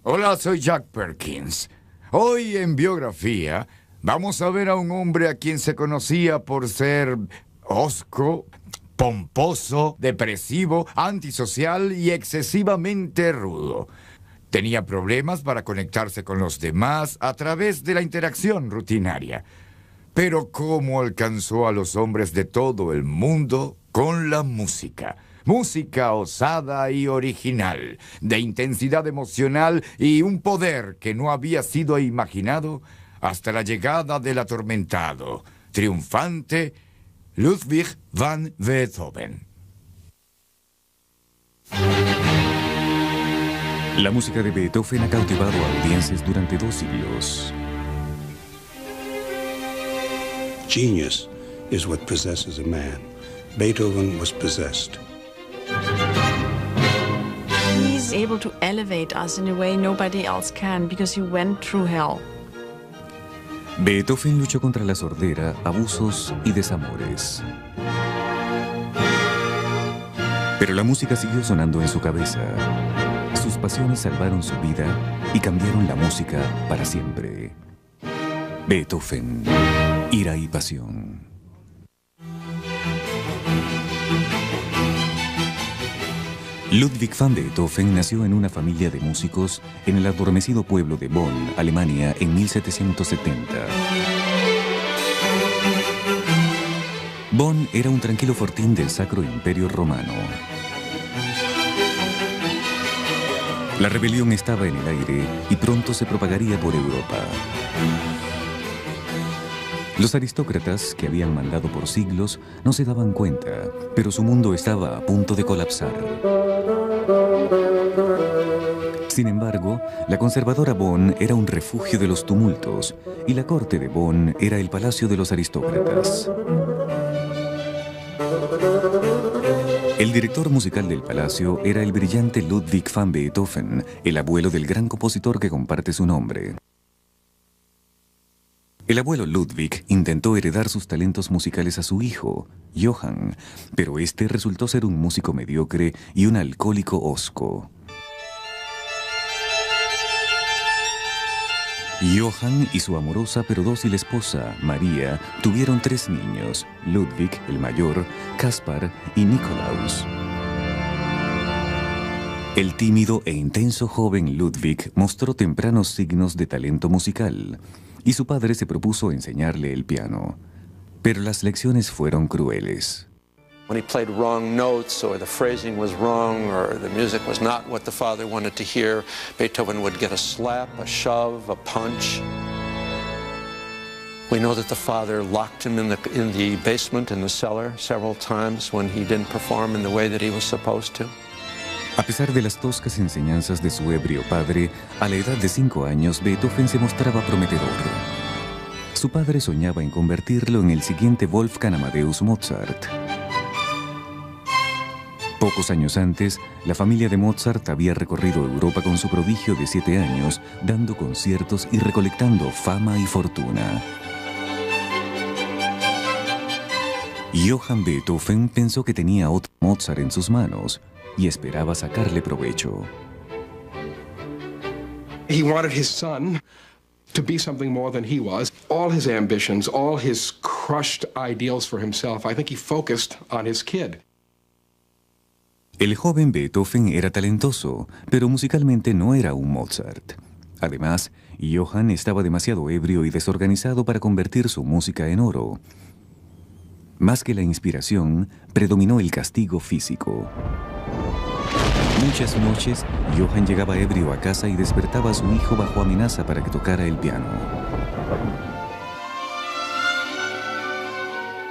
Hola, soy Jack Perkins. Hoy en Biografía vamos a ver a un hombre a quien se conocía por ser hosco, pomposo, depresivo, antisocial y excesivamente rudo. Tenía problemas para conectarse con los demás a través de la interacción rutinaria. Pero cómo alcanzó a los hombres de todo el mundo con la música. Música osada y original, de intensidad emocional y un poder que no había sido imaginado hasta la llegada del atormentado, triunfante Ludwig van Beethoven. La música de Beethoven ha cautivado a audiencias durante 2 siglos. Genius is what possesses a man. Beethoven was possessed. He's able to elevate us in a way nobody else can because he went through hell. Beethoven luchó contra la sordera, abusos y desamores. Pero la música siguió sonando en su cabeza. Sus pasiones salvaron su vida y cambiaron la música para siempre. Beethoven, ira y pasión. Ludwig van Beethoven nació en una familia de músicos en el adormecido pueblo de Bonn, Alemania, en 1770. Bonn era un tranquilo fortín del Sacro Imperio Romano. La rebelión estaba en el aire y pronto se propagaría por Europa. Los aristócratas, que habían mandado por siglos, no se daban cuenta, pero su mundo estaba a punto de colapsar. Sin embargo, la conservadora Bonn era un refugio de los tumultos, y la corte de Bonn era el palacio de los aristócratas. El director musical del palacio era el brillante Ludwig van Beethoven, el abuelo del gran compositor que comparte su nombre. El abuelo Ludwig intentó heredar sus talentos musicales a su hijo, Johann, pero este resultó ser un músico mediocre y un alcohólico hosco. Johann y su amorosa pero dócil esposa, María, tuvieron 3 niños, Ludwig, el mayor, Caspar y Nikolaus. El tímido e intenso joven Ludwig mostró tempranos signos de talento musical, y su padre se propuso enseñarle el piano. Pero las lecciones fueron crueles. When he played wrong notes or the phrasing was wrong or the music was not what the father wanted to hear, Beethoven would get a slap, a shove, a punch. We know that the father locked him in the basement, in the cellar, several times when he didn't perform in the way that he was supposed to. A pesar de las toscas enseñanzas de su ebrio padre, a la edad de 5 años, Beethoven se mostraba prometedor. Su padre soñaba en convertirlo en el siguiente Wolfgang Amadeus Mozart. Pocos años antes, la familia de Mozart había recorrido Europa con su prodigio de 7 años, dando conciertos y recolectando fama y fortuna. Johann Beethoven pensó que tenía otro Mozart en sus manos y esperaba sacarle provecho. He wanted his son to be something more than he was. All his ambitions, all his crushed ideals for himself, I think he focused on his kid. El joven Beethoven era talentoso, pero musicalmente no era un Mozart. Además, Johann estaba demasiado ebrio y desorganizado para convertir su música en oro. Más que la inspiración, predominó el castigo físico. Muchas noches, Johann llegaba ebrio a casa y despertaba a su hijo bajo amenaza para que tocara el piano.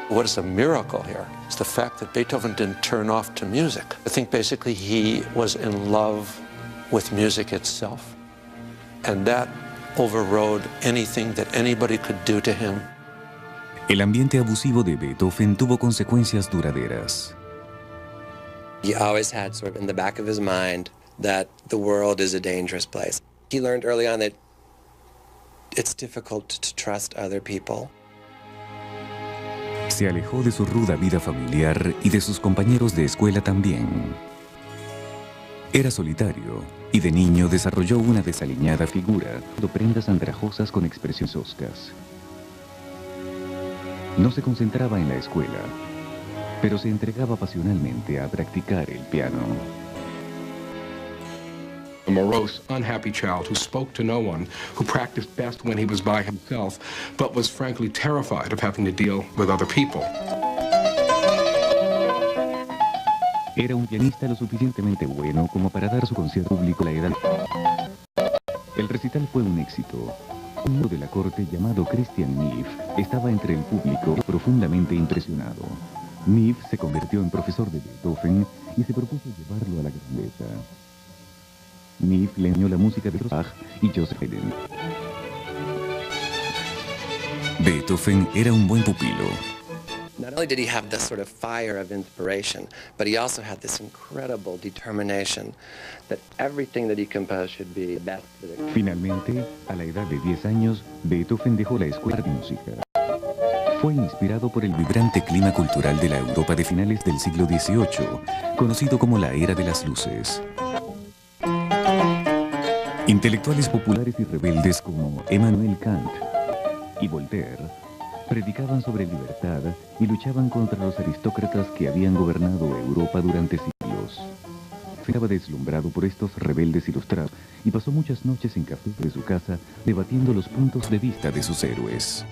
What is a miracle here is the fact that Beethoven didn't turn off to music. I think basically he was in love with music itself, and that overrode anything that anybody could do to him. El ambiente abusivo de Beethoven tuvo consecuencias duraderas. He always had sort of in the back of his mind that the world is a dangerous place. He learned early on that it's difficult to trust other people. Se alejó de su ruda vida familiar y de sus compañeros de escuela también. Era solitario y de niño desarrolló una desaliñada figura, de prendas andrajosas con expresiones hoscas. No se concentraba en la escuela, pero se entregaba pasionalmente a practicar el piano. A morose, unhappy child who spoke to no one, who practiced best when he was by himself, but was frankly terrified of having to deal with other people. Era un pianista lo suficientemente bueno como para dar su concierto público a la edad. El recital fue un éxito. Un miembro de la corte llamado Christian Neff estaba entre el público profundamente impresionado. Neff se convirtió en profesor de Beethoven y se propuso llevarlo a la grandeza. Neff le enseñó la música de Bach y Joseph Haydn. Beethoven era un buen pupilo. Not only did he have this sort of fire of inspiration, but he also had this incredible determination that everything that he composed should be the best that it could. Finalmente, a la edad de 10 años, Beethoven dejó la escuela de música. Fue inspirado por el vibrante clima cultural de la Europa de finales del siglo XVIII, conocido como la Era de las Luces. Intelectuales populares y rebeldes como Emmanuel Kant y Voltaire predicaban sobre libertad y luchaban contra los aristócratas que habían gobernado Europa durante siglos. Estaba deslumbrado por estos rebeldes ilustrados y pasó muchas noches en cafés de su casa debatiendo los puntos de vista de sus héroes.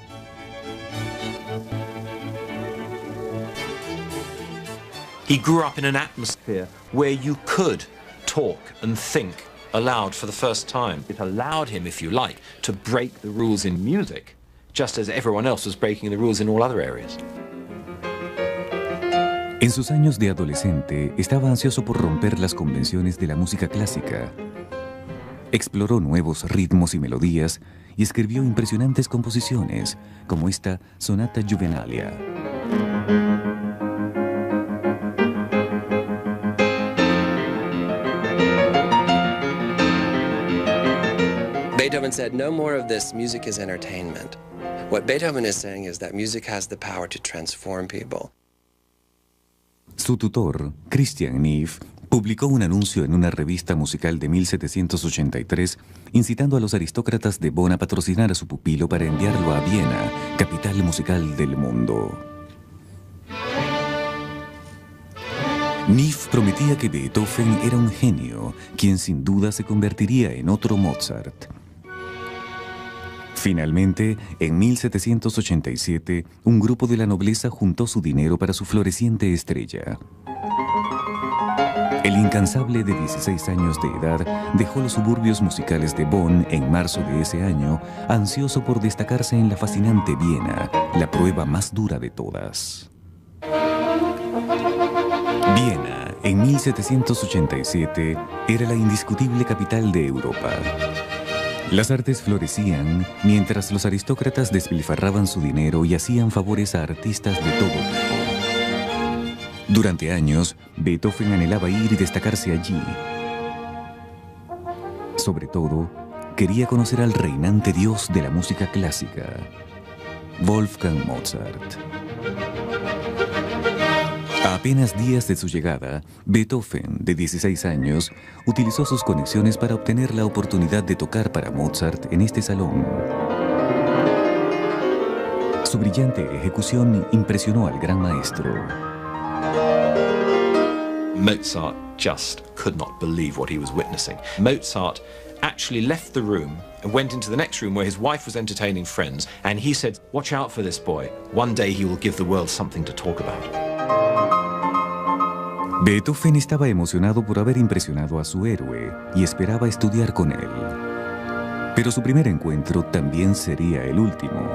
He grew up in an atmosphere where you could talk and think aloud for the first time. It allowed him, if you like, to break the rules in music, just as everyone else was breaking the rules in all other areas. En sus años de adolescente, estaba ansioso por romper las convenciones de la música clásica. Exploró nuevos ritmos y melodías y escribió impresionantes composiciones, como esta Sonata Juvenalia. Beethoven said, no more of this, music is entertainment. What Beethoven is saying is that music has the power to transform people. Su tutor, Christian Neff, publicó un anuncio en una revista musical de 1783 incitando a los aristócratas de Bonn a patrocinar a su pupilo para enviarlo a Viena, capital musical del mundo. Neff prometía que Beethoven era un genio, quien sin duda se convertiría en otro Mozart. Finalmente, en 1787, un grupo de la nobleza juntó su dinero para su floreciente estrella. El incansable de 16 años de edad dejó los suburbios musicales de Bonn en marzo de ese año, ansioso por destacarse en la fascinante Viena, la prueba más dura de todas. Viena, en 1787, era la indiscutible capital de Europa. Las artes florecían mientras los aristócratas despilfarraban su dinero y hacían favores a artistas de todo tipo. Durante años, Beethoven anhelaba ir y destacarse allí. Sobre todo, quería conocer al reinante dios de la música clásica, Wolfgang Mozart. A apenas días de su llegada, Beethoven, de 16 años, utilizó sus conexiones para obtener la oportunidad de tocar para Mozart en este salón. Su brillante ejecución impresionó al gran maestro. Mozart just could not believe what he was witnessing. Mozart actually left the room and went into the next room where his wife was entertaining friends, and he said, "Watch out for this boy. One day he will give the world something to talk about." Beethoven estaba emocionado por haber impresionado a su héroe y esperaba estudiar con él. Pero su primer encuentro también sería el último.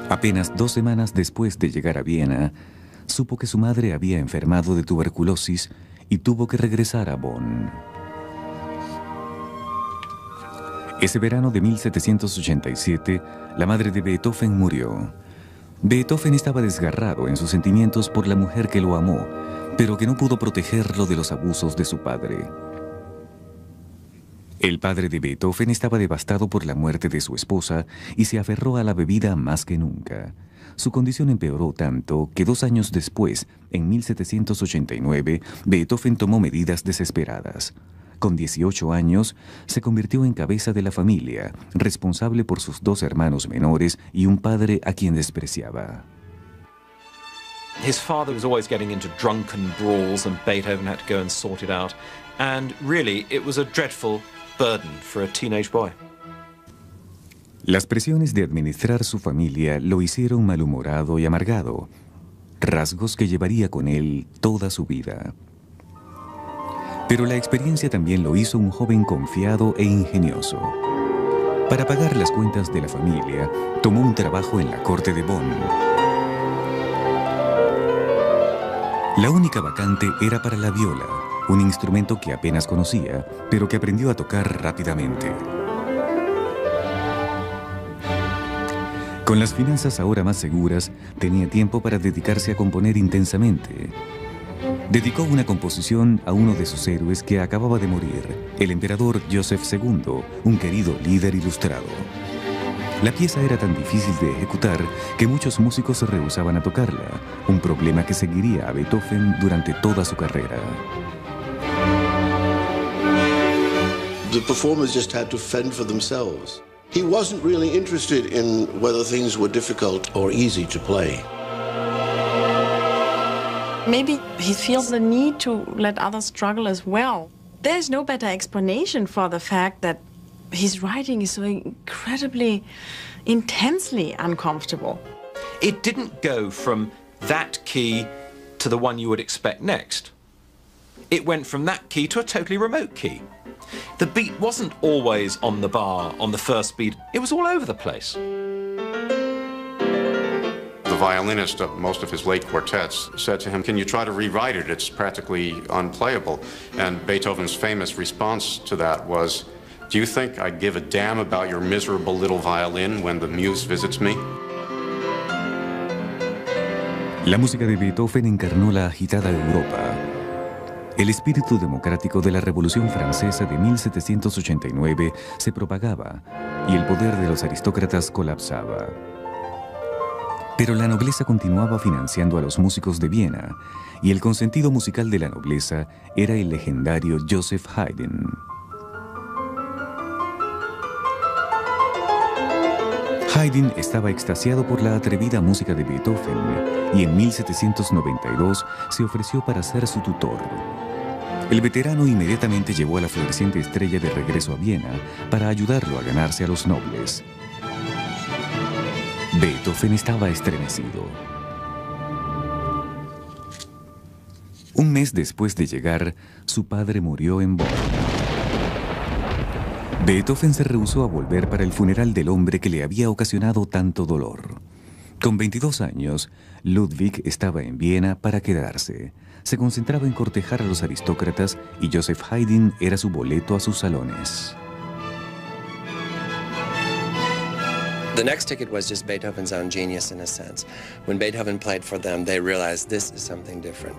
Apenas 2 semanas después de llegar a Viena, supo que su madre había enfermado de tuberculosis y tuvo que regresar a Bonn. Ese verano de 1787, la madre de Beethoven murió. Beethoven estaba desgarrado en sus sentimientos por la mujer que lo amó, pero que no pudo protegerlo de los abusos de su padre. El padre de Beethoven estaba devastado por la muerte de su esposa y se aferró a la bebida más que nunca. Su condición empeoró tanto que 2 años después, en 1789, Beethoven tomó medidas desesperadas. Con 18 años, se convirtió en cabeza de la familia, responsable por sus 2 hermanos menores y un padre a quien despreciaba. His father was always getting into drunken brawls and Beethoven had to go and sort it out. And really, it was a dreadful burden for a teenage boy. Las presiones de administrar su familia lo hicieron malhumorado y amargado, rasgos que llevaría con él toda su vida. Pero la experiencia también lo hizo un joven confiado e ingenioso. Para pagar las cuentas de la familia, tomó un trabajo en la corte de Bonn. La única vacante era para la viola, un instrumento que apenas conocía, pero que aprendió a tocar rápidamente. Con las finanzas ahora más seguras, tenía tiempo para dedicarse a componer intensamente. Dedicó una composición a uno de sus héroes que acababa de morir, el emperador Joseph II, un querido líder ilustrado. La pieza era tan difícil de ejecutar que muchos músicos se rehusaban a tocarla, un problema que seguiría a Beethoven durante toda su carrera. The performers just had to fend for themselves. He wasn't really interested in whether things were difficult or easy to play. Maybe he feels the need to let others struggle as well. There's no better explanation for the fact that his writing is so incredibly, intensely uncomfortable. It didn't go from that key to the one you would expect next. It went from that key to a totally remote key. The beat wasn't always on the bar, on the first beat. It was all over the place. The violinist of most of his late quartets said to him, "Can you try to rewrite it? It's practically unplayable." And Beethoven's famous response to that was, "Do you think I'd give a damn about your miserable little violin when the muse visits me?" La música de Beethoven encarnó la agitada Europa. El espíritu democrático de la Revolución Francesa de 1789 se propagaba y el poder de los aristócratas colapsaba. Pero la nobleza continuaba financiando a los músicos de Viena y el consentido musical de la nobleza era el legendario Joseph Haydn. Haydn estaba extasiado por la atrevida música de Beethoven y en 1792 se ofreció para ser su tutor. El veterano inmediatamente llevó a la floreciente estrella de regreso a Viena para ayudarlo a ganarse a los nobles. Beethoven estaba estremecido. Un mes después de llegar, su padre murió en Bonn. Beethoven se rehusó a volver para el funeral del hombre que le había ocasionado tanto dolor. Con 22 años, Ludwig estaba en Viena para quedarse. Se concentraba en cortejar a los aristócratas y Joseph Haydn era su boleto a sus salones. The next ticket was just Beethoven's own genius in a sense. When Beethoven played for them, they realized this is something different.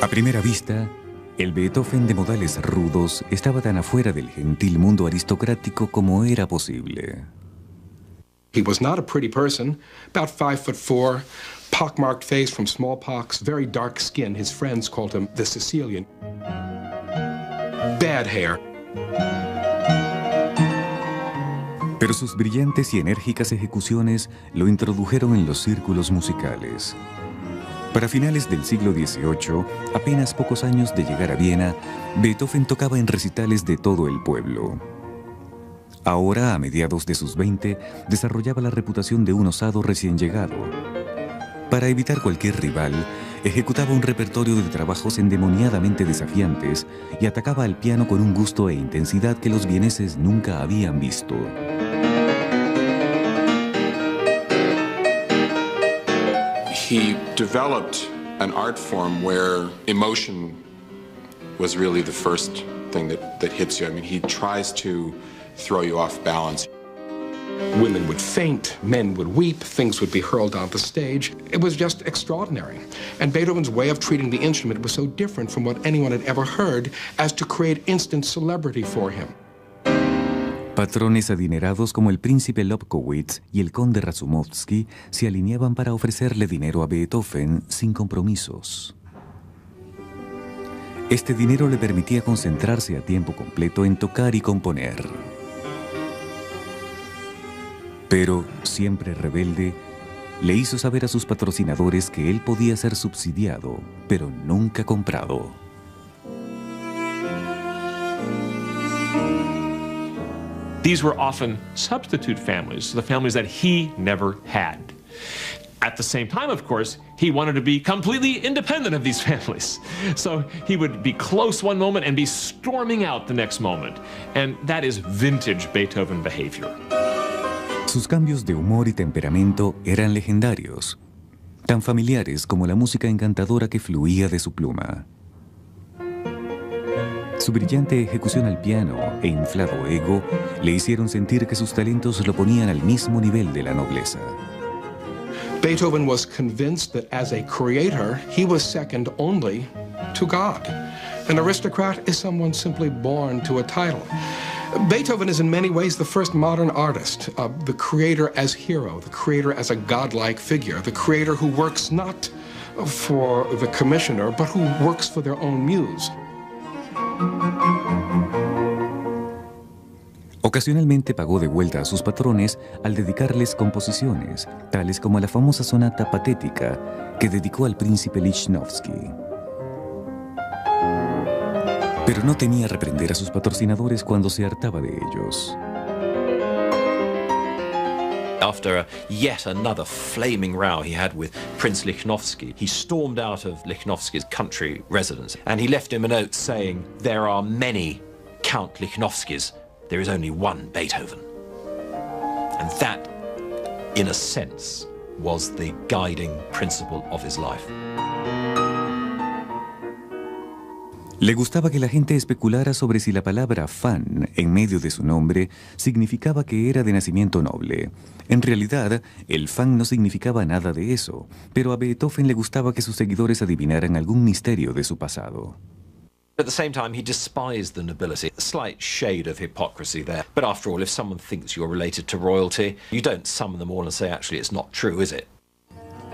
A primera vista, el Beethoven de modales rudos estaba tan afuera del gentil mundo aristocrático como era posible. He was not a pretty person, about 5'4", pockmarked face from smallpox, very dark skin. His friends called him the Sicilian. Bad hair. Pero sus brillantes y enérgicas ejecuciones lo introdujeron en los círculos musicales. Para finales del siglo XVIII, apenas pocos años de llegar a Viena, Beethoven tocaba en recitales de todo el pueblo. Ahora, a mediados de sus 20, desarrollaba la reputación de un osado recién llegado. Para evitar cualquier rival, ejecutaba un repertorio de trabajos endemoniadamente desafiantes y atacaba al piano con un gusto e intensidad que los vieneses nunca habían visto. He developed an art form where emotion was really the first thing that hits you. I mean, he tries to throw you off balance. Women would faint, men would weep, things would be hurled down the stage. It was just extraordinary. And Beethoven's way of treating the instrument was so different from what anyone had ever heard as to create instant celebrity for him. Patrones adinerados como el príncipe Lobkowitz y el conde Razumovsky se alineaban para ofrecerle dinero a Beethoven sin compromisos. Este dinero le permitía concentrarse a tiempo completo en tocar y componer. Pero, siempre rebelde, le hizo saber a sus patrocinadores que él podía ser subsidiado, pero nunca comprado. These were often substitute families, the families that he never had. At the same time, of course, he wanted to be completely independent of these families. So he would be close one moment and be storming out the next moment. And that is vintage Beethoven behavior. Sus cambios de humor y temperamento eran legendarios, tan familiares como la música encantadora que fluía de su pluma. Su brillante ejecución al piano e inflado ego le hicieron sentir que sus talentos lo ponían al mismo nivel de la nobleza. Beethoven was convinced that as a creator, he was second only to God. An aristocrat is someone simply born to a title. Beethoven is in many ways the first modern artist, the creator as hero, the creator as a godlike figure, the creator who works not for the commissioner, but who works for their own muse. Ocasionalmente pagó de vuelta a sus patrones al dedicarles composiciones, tales como la famosa sonata patética que dedicó al príncipe Lichnowsky. Pero no temía reprender a sus patrocinadores cuando se hartaba de ellos. After yet another flaming row he had with Prince Lichnowsky, he stormed out of Lichnowsky's country residence and he left him a note saying, "There are many Count Lichnowskys, there is only one Beethoven." And that, in a sense, was the guiding principle of his life. Le gustaba que la gente especulara sobre si la palabra fan en medio de su nombre significaba que era de nacimiento noble. En realidad, el fan no significaba nada de eso, pero a Beethoven le gustaba que sus seguidores adivinaran algún misterio de su pasado. At the same time, he despised the nobility. A slight shade of hypocrisy there. But after all, if someone thinks you're related to royalty, you don't summon them all and say, actually, it's not true, is it?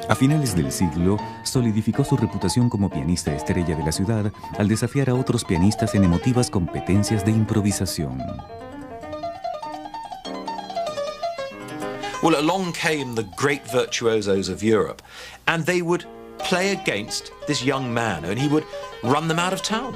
A finales del siglo, solidificó su reputación como pianista estrella de la ciudad al desafiar a otros pianistas en emotivas competencias de improvisación. Well, along came the great virtuosos of Europe, and they would play against this young man, and he would run them out of town.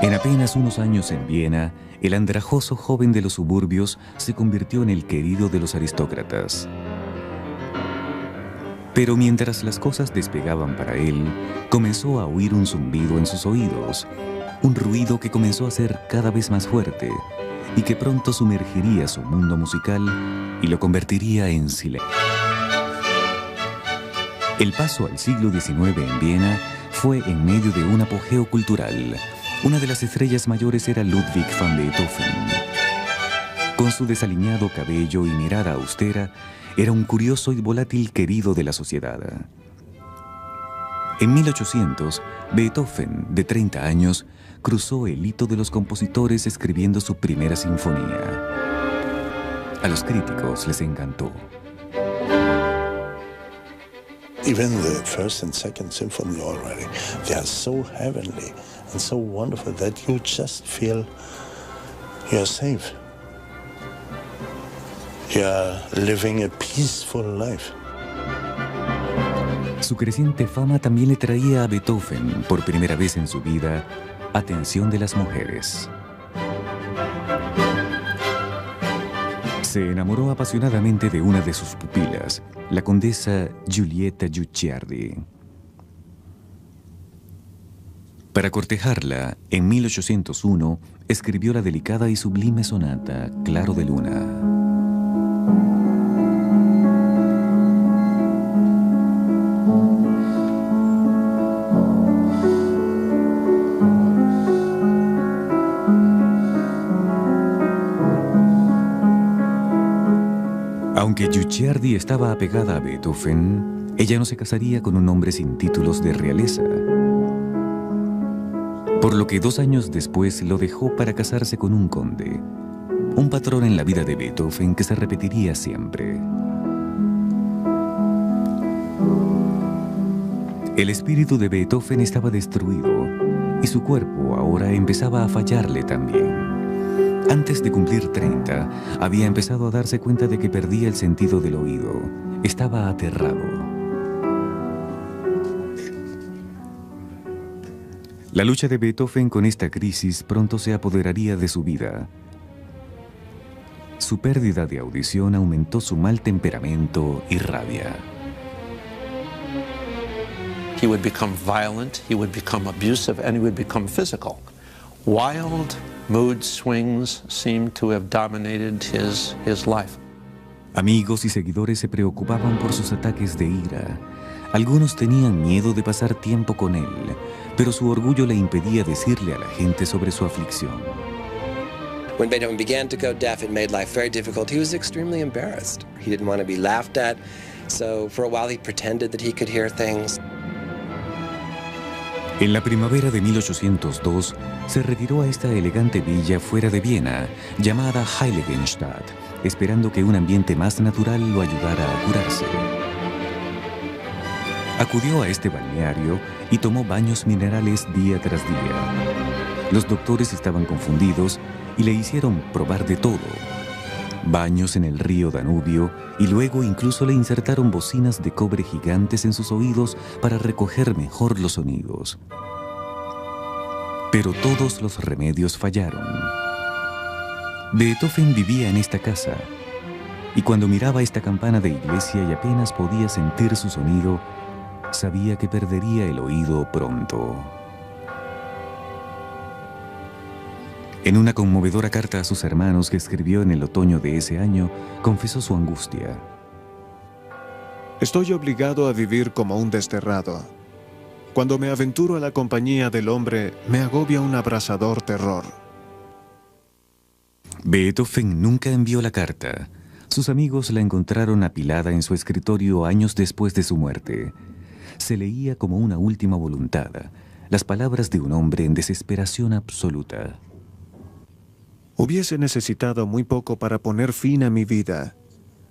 En apenas unos años en Viena, el andrajoso joven de los suburbios se convirtió en el querido de los aristócratas. Pero mientras las cosas despegaban para él, comenzó a oír un zumbido en sus oídos, un ruido que comenzó a ser cada vez más fuerte y que pronto sumergiría su mundo musical y lo convertiría en silencio. El paso al siglo XIX en Viena fue en medio de un apogeo cultural. Una de las estrellas mayores era Ludwig van Beethoven. Con su desaliñado cabello y mirada austera, era un curioso y volátil querido de la sociedad. En 1800, Beethoven, de 30 años, cruzó el hito de los compositores escribiendo su primera sinfonía. A los críticos les encantó. Even the first and second symphony already, they are so heavenly and so wonderful that you just feel you're safe. You're living a peaceful life. Su creciente fama también le traía a Beethoven, por primera vez en su vida, atención de las mujeres. Se enamoró apasionadamente de una de sus pupilas, la condesa Giulietta Guicciardi. Para cortejarla, en 1801, escribió la delicada y sublime sonata Claro de Luna. Aunque Guicciardi estaba apegada a Beethoven, ella no se casaría con un hombre sin títulos de realeza. Por lo que 2 años después lo dejó para casarse con un conde, un patrón en la vida de Beethoven que se repetiría siempre. El espíritu de Beethoven estaba destruido y su cuerpo ahora empezaba a fallarle también. Antes de cumplir 30, había empezado a darse cuenta de que perdía el sentido del oído. Estaba aterrado. La lucha de Beethoven con esta crisis pronto se apoderaría de su vida. Su pérdida de audición aumentó su mal temperamento y rabia. He would become violent, he would become abusive, and he would become physical. Wild mood swings seemed to have dominated his life. Amigos y seguidores se preocupaban por sus ataques de ira. Algunos tenían miedo de pasar tiempo con él, pero su orgullo le impedía decirle a la gente sobre su aflicción. When Beethoven began to go deaf, it made life very difficult. He was extremely embarrassed. He didn't want to be laughed at, so for a while he pretended that he could hear things. En la primavera de 1802, se retiró a esta elegante villa fuera de Viena, llamada Heiligenstadt, esperando que un ambiente más natural lo ayudara a curarse. Acudió a este balneario y tomó baños minerales día tras día. Los doctores estaban confundidos y le hicieron probar de todo. Baños en el río Danubio y luego incluso le insertaron bocinas de cobre gigantes en sus oídos para recoger mejor los sonidos. Pero todos los remedios fallaron. Beethoven vivía en esta casa y cuando miraba esta campana de iglesia y apenas podía sentir su sonido, sabía que perdería el oído pronto. En una conmovedora carta a sus hermanos que escribió en el otoño de ese año, confesó su angustia. Estoy obligado a vivir como un desterrado. Cuando me aventuro a la compañía del hombre, me agobia un abrasador terror. Beethoven nunca envió la carta. Sus amigos la encontraron apilada en su escritorio años después de su muerte. Se leía como una última voluntad, las palabras de un hombre en desesperación absoluta. Hubiese necesitado muy poco para poner fin a mi vida.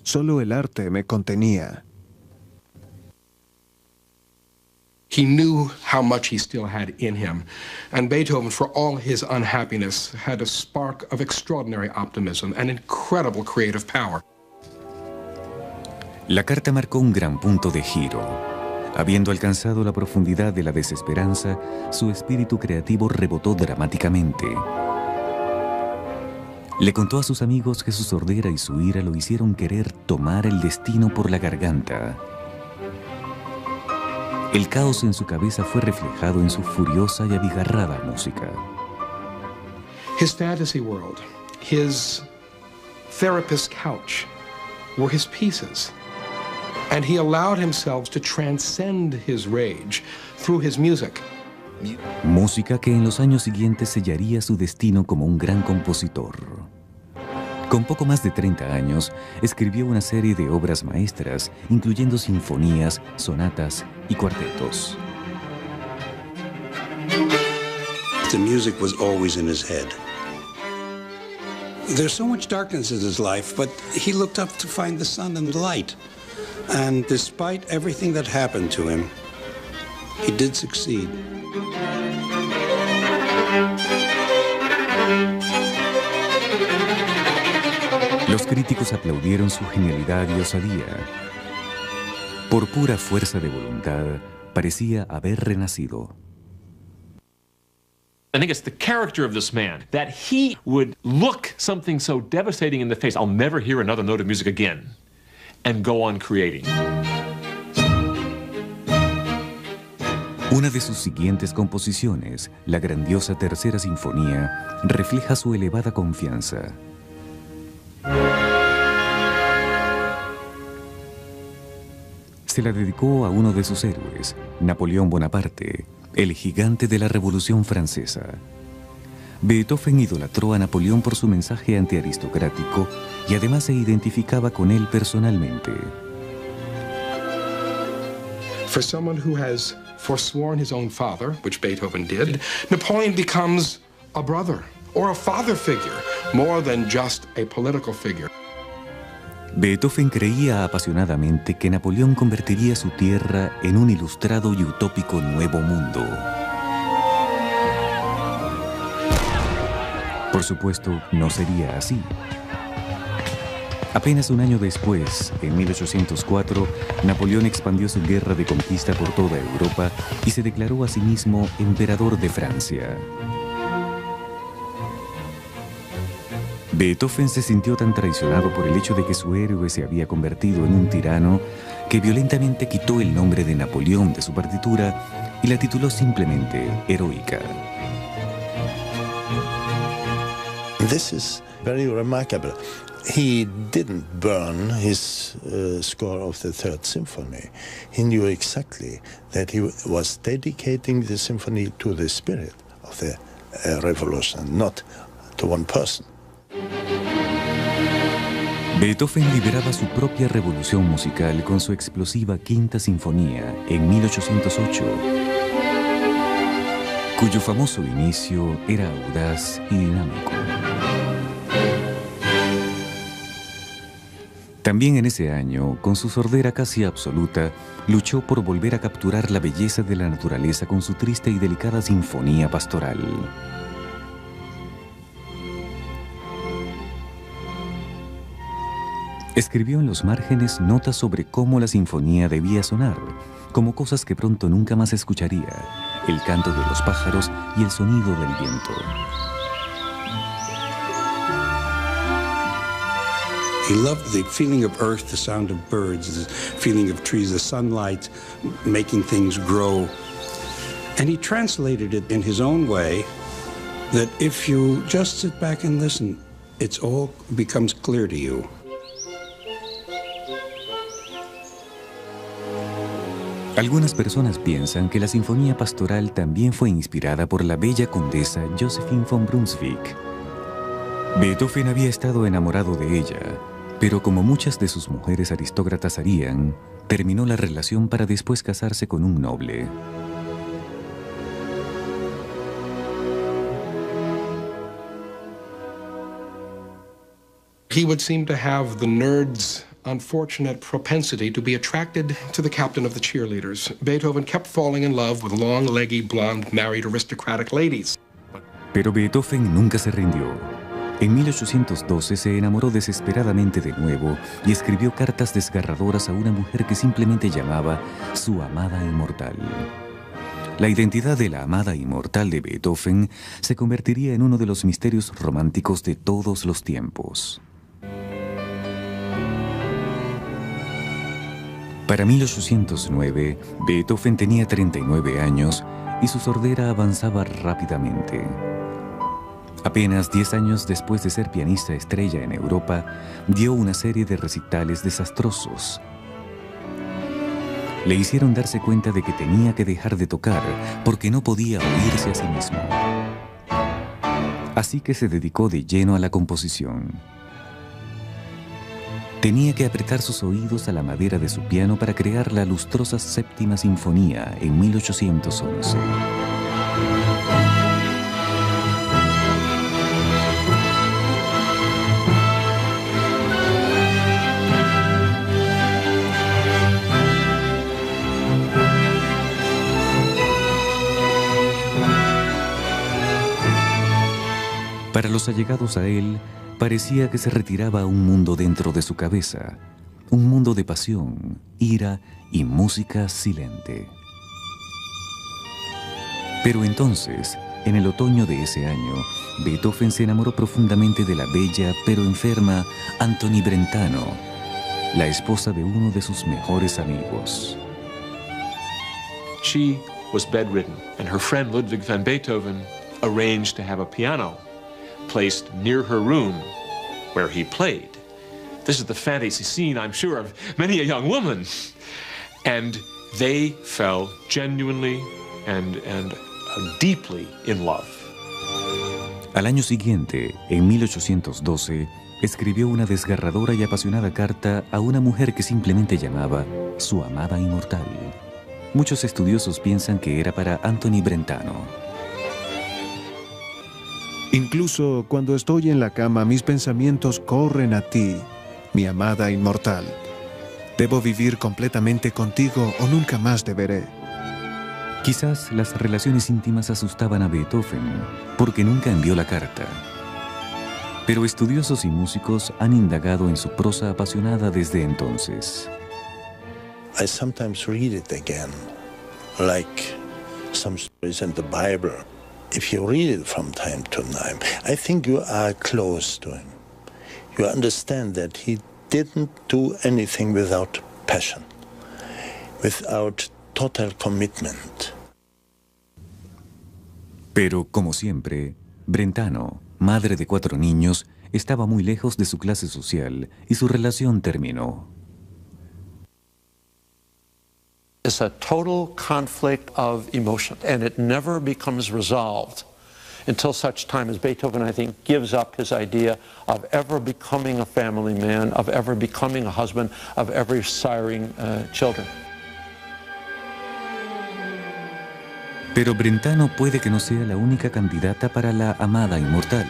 Solo el arte me contenía. He knew how much he still had in him. And Beethoven, for all his unhappiness, had a spark of extraordinary optimism and incredible creative power. La carta marcó un gran punto de giro. Habiendo alcanzado la profundidad de la desesperanza, su espíritu creativo rebotó dramáticamente. Le contó a sus amigos que su sordera y su ira lo hicieron querer tomar el destino por la garganta. El caos en su cabeza fue reflejado en su furiosa y abigarrada música. His fantasy world, his therapist's couch, were his pieces. And he allowed himself to transcend his rage through his music. Música que en los años siguientes sellaría su destino como un gran compositor. Con poco más de 30 años, escribió una serie de obras maestras, incluyendo sinfonías, sonatas y cuartetos. The music was always in his head. There's so much darkness in his life, but he looked up to find the sun and the light. And despite everything that happened to him, he did succeed. Los críticos aplaudieron su genialidad y osadía. Por pura fuerza de voluntad, parecía haber renacido. I think it's the character of this man, that he would look something so devastating in the face, I'll never hear another note of music again, and go on creating. Una de sus siguientes composiciones, la grandiosa Tercera Sinfonía, refleja su elevada confianza. Se la dedicó a uno de sus héroes, Napoleón Bonaparte, el gigante de la Revolución Francesa. Beethoven idolatró a Napoleón por su mensaje antiaristocrático y además se identificaba con él personalmente. For someone who has forsworn his own father, which Beethoven did, Napoleon becomes a brother or a father figure, more than just a political figure. Beethoven creía apasionadamente que Napoleón convertiría su tierra en un ilustrado y utópico nuevo mundo. Por supuesto, no sería así. Apenas un año después, en 1804, Napoleón expandió su guerra de conquista por toda Europa y se declaró a sí mismo emperador de Francia. Beethoven se sintió tan traicionado por el hecho de que su héroe se había convertido en un tirano que violentamente quitó el nombre de Napoleón de su partitura y la tituló simplemente Heroica. This is very remarkable. He didn't burn his score of the Third Symphony. He knew exactly that he was dedicating the symphony to the spirit of the revolution, not to one person. Beethoven lideraba su propia revolución musical con su explosiva Quinta Sinfonía en 1808, cuyo famoso inicio era audaz y dinámico. También en ese año, con su sordera casi absoluta, luchó por volver a capturar la belleza de la naturaleza con su triste y delicada sinfonía pastoral. Escribió en los márgenes notas sobre cómo la sinfonía debía sonar, como cosas que pronto nunca más escucharía, el canto de los pájaros y el sonido del viento. He loved the feeling of earth, the sound of birds, the feeling of trees, the sunlight, making things grow. And he translated it in his own way, that if you just sit back and listen, it's all becomes clear to you. Algunas personas piensan que la Sinfonía Pastoral también fue inspirada por la bella condesa Josephine von Brunswick. Beethoven había estado enamorado de ella, pero como muchas de sus mujeres aristócratas harían, terminó la relación para después casarse con un noble. He would seem to have the nerd's unfortunate propensity to be attracted to the captain of the cheerleaders. Beethoven kept falling in love with long, leggy, blonde, married aristocratic ladies. Pero Beethoven nunca se rindió. En 1812 se enamoró desesperadamente de nuevo y escribió cartas desgarradoras a una mujer que simplemente llamaba su amada inmortal. La identidad de la amada inmortal de Beethoven se convertiría en uno de los misterios románticos de todos los tiempos. Para 1809, Beethoven tenía 39 años y su sordera avanzaba rápidamente. Apenas 10 años después de ser pianista estrella en Europa, dio una serie de recitales desastrosos. Le hicieron darse cuenta de que tenía que dejar de tocar porque no podía oírse a sí mismo. Así que se dedicó de lleno a la composición. Tenía que apretar sus oídos a la madera de su piano para crear la lustrosa Séptima Sinfonía en 1811. Para los allegados a él, parecía que se retiraba a un mundo dentro de su cabeza, un mundo de pasión, ira y música silente. Pero entonces, en el otoño de ese año, Beethoven se enamoró profundamente de la bella pero enferma Antonie Brentano, la esposa de uno de sus mejores amigos. She was bedridden, and her friend Ludwig van Beethoven arranged to have a piano placed near her room where he played. This is the fantasy scene, I'm sure, of many a young woman. And they fell genuinely and deeply in love. Al año siguiente, en 1812, escribió una desgarradora y apasionada carta a una mujer que simplemente llamaba su amada inmortal. Muchos estudiosos piensan que era para Anthony Brentano. Incluso cuando estoy en la cama, mis pensamientos corren a ti, mi amada inmortal. Debo vivir completamente contigo o nunca más te veré. Quizás las relaciones íntimas asustaban a Beethoven, porque nunca envió la carta. Pero estudiosos y músicos han indagado en su prosa apasionada desde entonces. I sometimes read it again, like some stories in the Bible. If you read it from time to time, I think you are close to him. You understand that he didn't do anything without passion, without total commitment. Pero, como siempre, Brentano, madre de 4 niños, estaba muy lejos de su clase social y su relación terminó. It's a total conflict of emotion, and it never becomes resolved until such time as Beethoven, I think, gives up his idea of ever becoming a family man, of ever becoming a husband, of ever siring children. Pero Brentano puede que no sea la única candidata para la amada inmortal.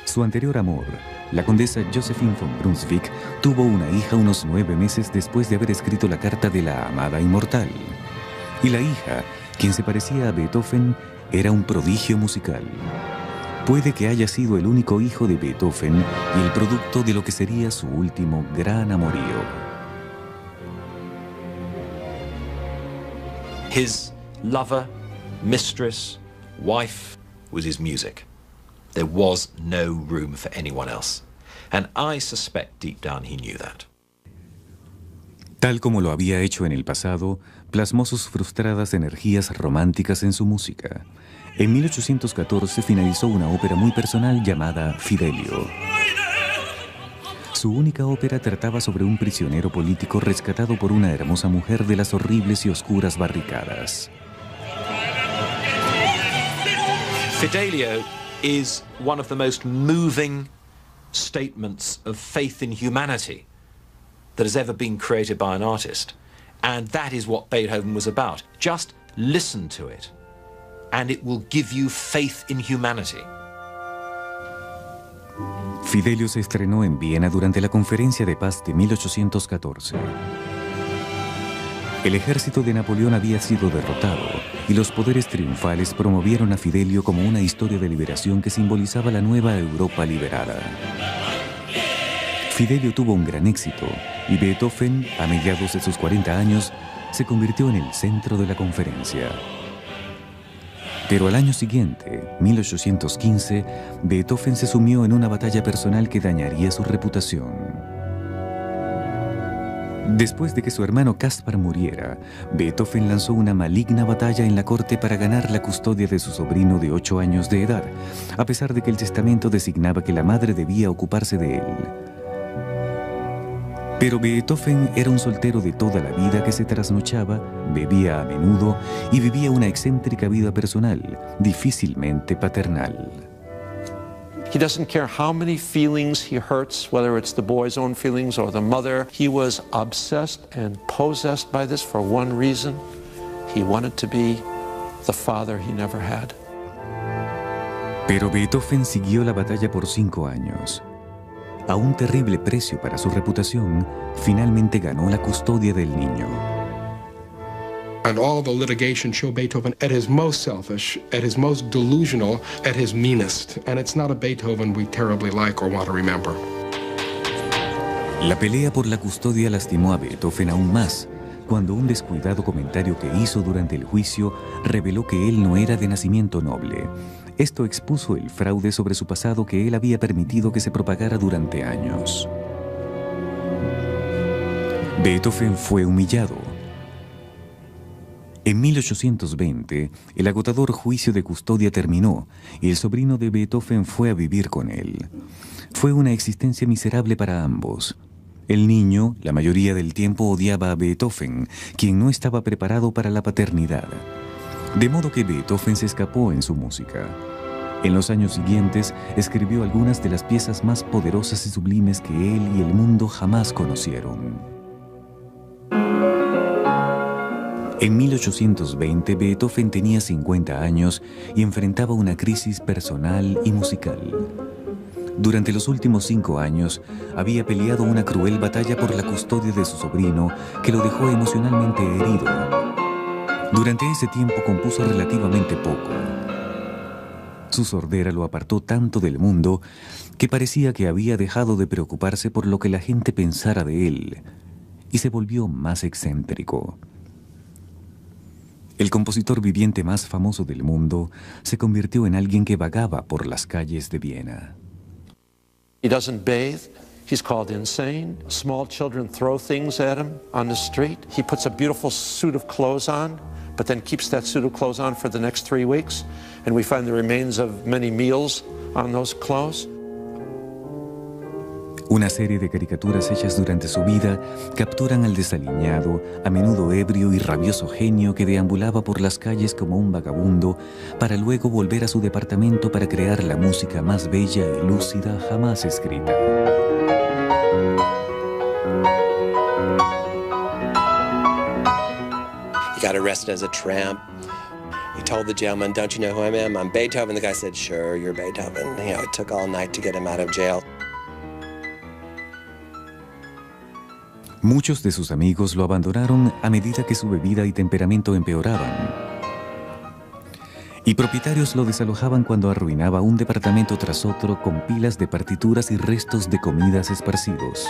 Su anterior amor, la condesa Josephine von Brunswick, tuvo una hija unos 9 meses después de haber escrito la carta de la amada inmortal. Y la hija, quien se parecía a Beethoven, era un prodigio musical. Puede que haya sido el único hijo de Beethoven y el producto de lo que sería su último gran amorío. His lover, mistress, wife was his music. There was no room for anyone else. And I suspect deep down he knew that. Tal como lo había hecho en el pasado, plasmó sus frustradas energías románticas en su música. En 1814 finalizó una ópera muy personal llamada Fidelio. Su única ópera trataba sobre un prisionero político rescatado por una hermosa mujer de las horribles y oscuras barricadas. Fidelio is one of the most moving statements of faith in humanity that has ever been created by an artist. And that is what Beethoven was about. Just listen to it, and it will give you faith in humanity. Fidelio se estrenó en Viena durante la Conferencia de Paz de 1814. El ejército de Napoleón había sido derrotado y los poderes triunfales promovieron a Fidelio como una historia de liberación que simbolizaba la nueva Europa liberada. Fidelio tuvo un gran éxito y Beethoven, a mediados de sus 40 años, se convirtió en el centro de la conferencia. Pero al año siguiente, 1815, Beethoven se sumió en una batalla personal que dañaría su reputación. Después de que su hermano Caspar muriera, Beethoven lanzó una maligna batalla en la corte para ganar la custodia de su sobrino de 8 años de edad, a pesar de que el testamento designaba que la madre debía ocuparse de él. Pero Beethoven era un soltero de toda la vida que se trasnochaba, bebía a menudo y vivía una excéntrica vida personal, difícilmente paternal. He doesn't care how many feelings he hurts, whether it's the boy's own feelings or the mother. He was obsessed and possessed by this for one reason. He wanted to be the father he never had. Pero Beethoven siguió la batalla por 5 años. A un terrible precio para su reputación, finalmente ganó la custodia del niño. And all the litigation show Beethoven at his most selfish, at his most delusional, at his meanest. And it's not a Beethoven we terribly like or want to remember. La pelea por la custodia lastimó a Beethoven aún más, cuando un descuidado comentario que hizo durante el juicio reveló que él no era de nacimiento noble. Esto expuso el fraude sobre su pasado que él había permitido que se propagara durante años. Beethoven fue humillado. En 1820, el agotador juicio de custodia terminó y el sobrino de Beethoven fue a vivir con él. Fue una existencia miserable para ambos. El niño, la mayoría del tiempo, odiaba a Beethoven, quien no estaba preparado para la paternidad. De modo que Beethoven se escapó en su música. En los años siguientes, escribió algunas de las piezas más poderosas y sublimes que él y el mundo jamás conocieron. En 1820, Beethoven tenía 50 años y enfrentaba una crisis personal y musical. Durante los últimos 5 años, había peleado una cruel batalla por la custodia de su sobrino, que lo dejó emocionalmente herido. Durante ese tiempo compuso relativamente poco. Su sordera lo apartó tanto del mundo que parecía que había dejado de preocuparse por lo que la gente pensara de él y se volvió más excéntrico. El compositor viviente más famoso del mundo se convirtió en alguien que vagaba por las calles de Viena. He doesn't bathe. He's called insane. Small children throw things at him on the street. He puts a beautiful suit of clothes on, but then keeps that suit of clothes on for the next 3 weeks. And we find the remains of many meals on those clothes. Una serie de caricaturas hechas durante su vida capturan al desaliñado, a menudo ebrio y rabioso genio que deambulaba por las calles como un vagabundo para luego volver a su departamento para crear la música más bella y lúcida jamás escrita. He got arrested as a tramp. He told the jailman, "Don't you know who I am? I'm Beethoven." The guy said, "Sure, you're Beethoven." You know, it took all night to get him out of jail. Muchos de sus amigos lo abandonaron a medida que su bebida y temperamento empeoraban. Y propietarios lo desalojaban cuando arruinaba un departamento tras otro con pilas de partituras y restos de comidas esparcidos.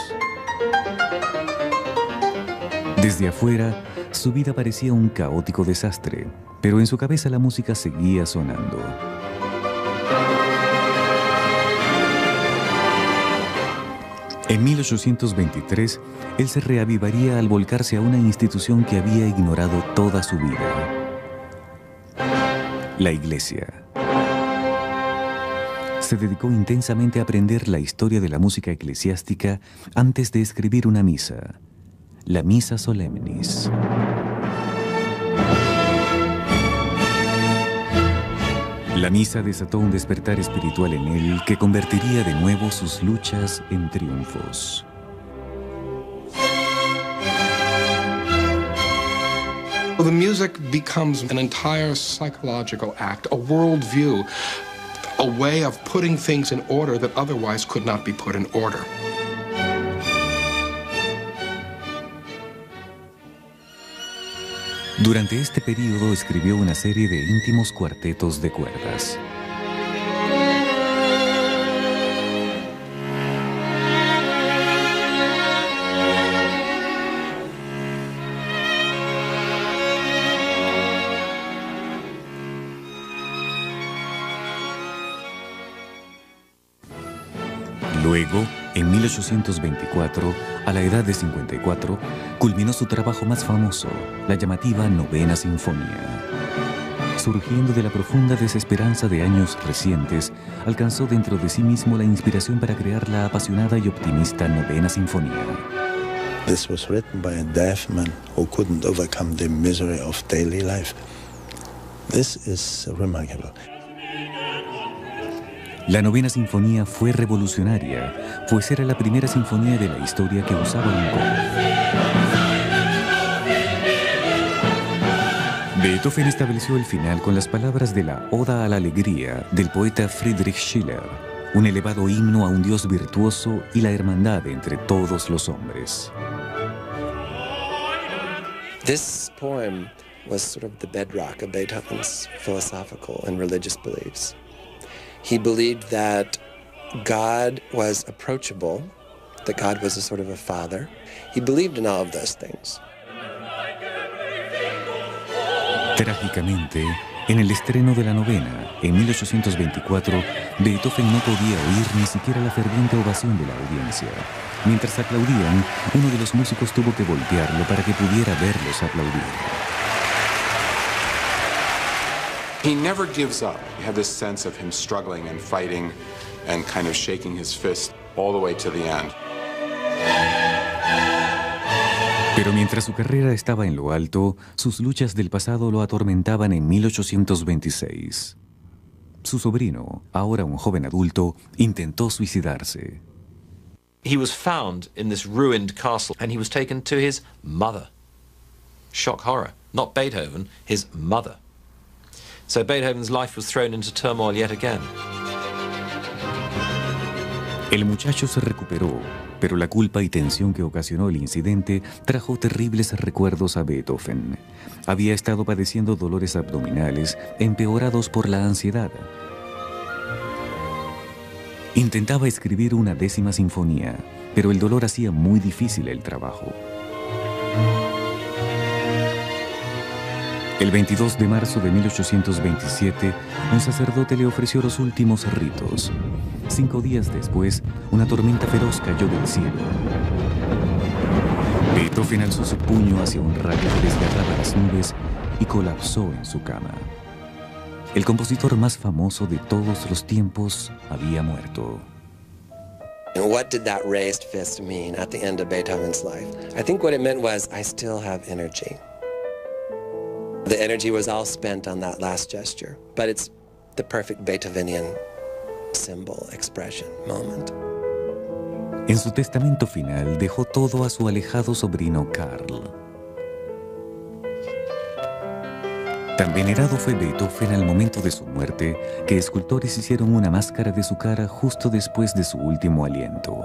Desde afuera, su vida parecía un caótico desastre, pero en su cabeza la música seguía sonando. En 1823, él se reavivaría al volcarse a una institución que había ignorado toda su vida: la Iglesia. Se dedicó intensamente a aprender la historia de la música eclesiástica antes de escribir una misa, la Missa Solemnis. La misa desató un despertar espiritual en él que convertiría de nuevo sus luchas en triunfos. The music becomes an entire psychological act, a worldview, a way of putting things in order that otherwise could not be put in order. Durante este período escribió una serie de íntimos cuartetos de cuerdas. Luego, en 1824, a la edad de 54, culminó su trabajo más famoso, la llamativa Novena Sinfonía. Surgiendo de la profunda desesperanza de años recientes, alcanzó dentro de sí mismo la inspiración para crear la apasionada y optimista Novena Sinfonía. This was written by a deaf man who couldn't overcome the misery of daily life. This is remarkable. La Novena Sinfonía fue revolucionaria, pues era la primera sinfonía de la historia que usaba un coro. Beethoven estableció el final con las palabras de la Oda a la Alegría del poeta Friedrich Schiller, un elevado himno a un Dios virtuoso y la hermandad entre todos los hombres. This poem was sort of the bedrock of Beethoven's philosophical and religious beliefs. He believed that God was approachable, that God was a sort of a father. He believed in all of those things. Trágicamente, en el estreno de la novena, en 1824, Beethoven no podía oír ni siquiera la ferviente ovación de la audiencia. Mientras aplaudían, uno de los músicos tuvo que voltearlo para que pudiera verlos aplaudir. He never gives up. You have this sense of him struggling and fighting and kind of shaking his fist all the way to the end. Pero mientras su carrera estaba en lo alto, sus luchas del pasado lo atormentaban en 1826. Su sobrino, ahora un joven adulto, intentó suicidarse. He was found in this ruined castle and he was taken to his mother. Shock horror. Not Beethoven, his mother. So Beethoven's life was thrown into turmoil yet again. El muchacho se recuperó, pero la culpa y tensión que ocasionó el incidente trajo terribles recuerdos a Beethoven. Había estado padeciendo dolores abdominales empeorados por la ansiedad. Intentaba escribir una 10ª sinfonía, pero el dolor hacía muy difícil el trabajo. El 22 de marzo de 1827, un sacerdote le ofreció los últimos ritos. 5 días después, una tormenta feroz cayó del cielo. Beethoven alzó su puño hacia un rayo que desgarraba las nubes y colapsó en su cama. El compositor más famoso de todos los tiempos había muerto. And what did that raised fist mean at the end of Beethoven's life? I think what it meant was, I still have energy. The energy was all spent on that last gesture, but it's the perfect Beethovenian symbol, expression, moment. En su testamento final dejó todo a su alejado sobrino Karl. Tan venerado fue Beethoven al momento de su muerte que escultores hicieron una máscara de su cara justo después de su último aliento.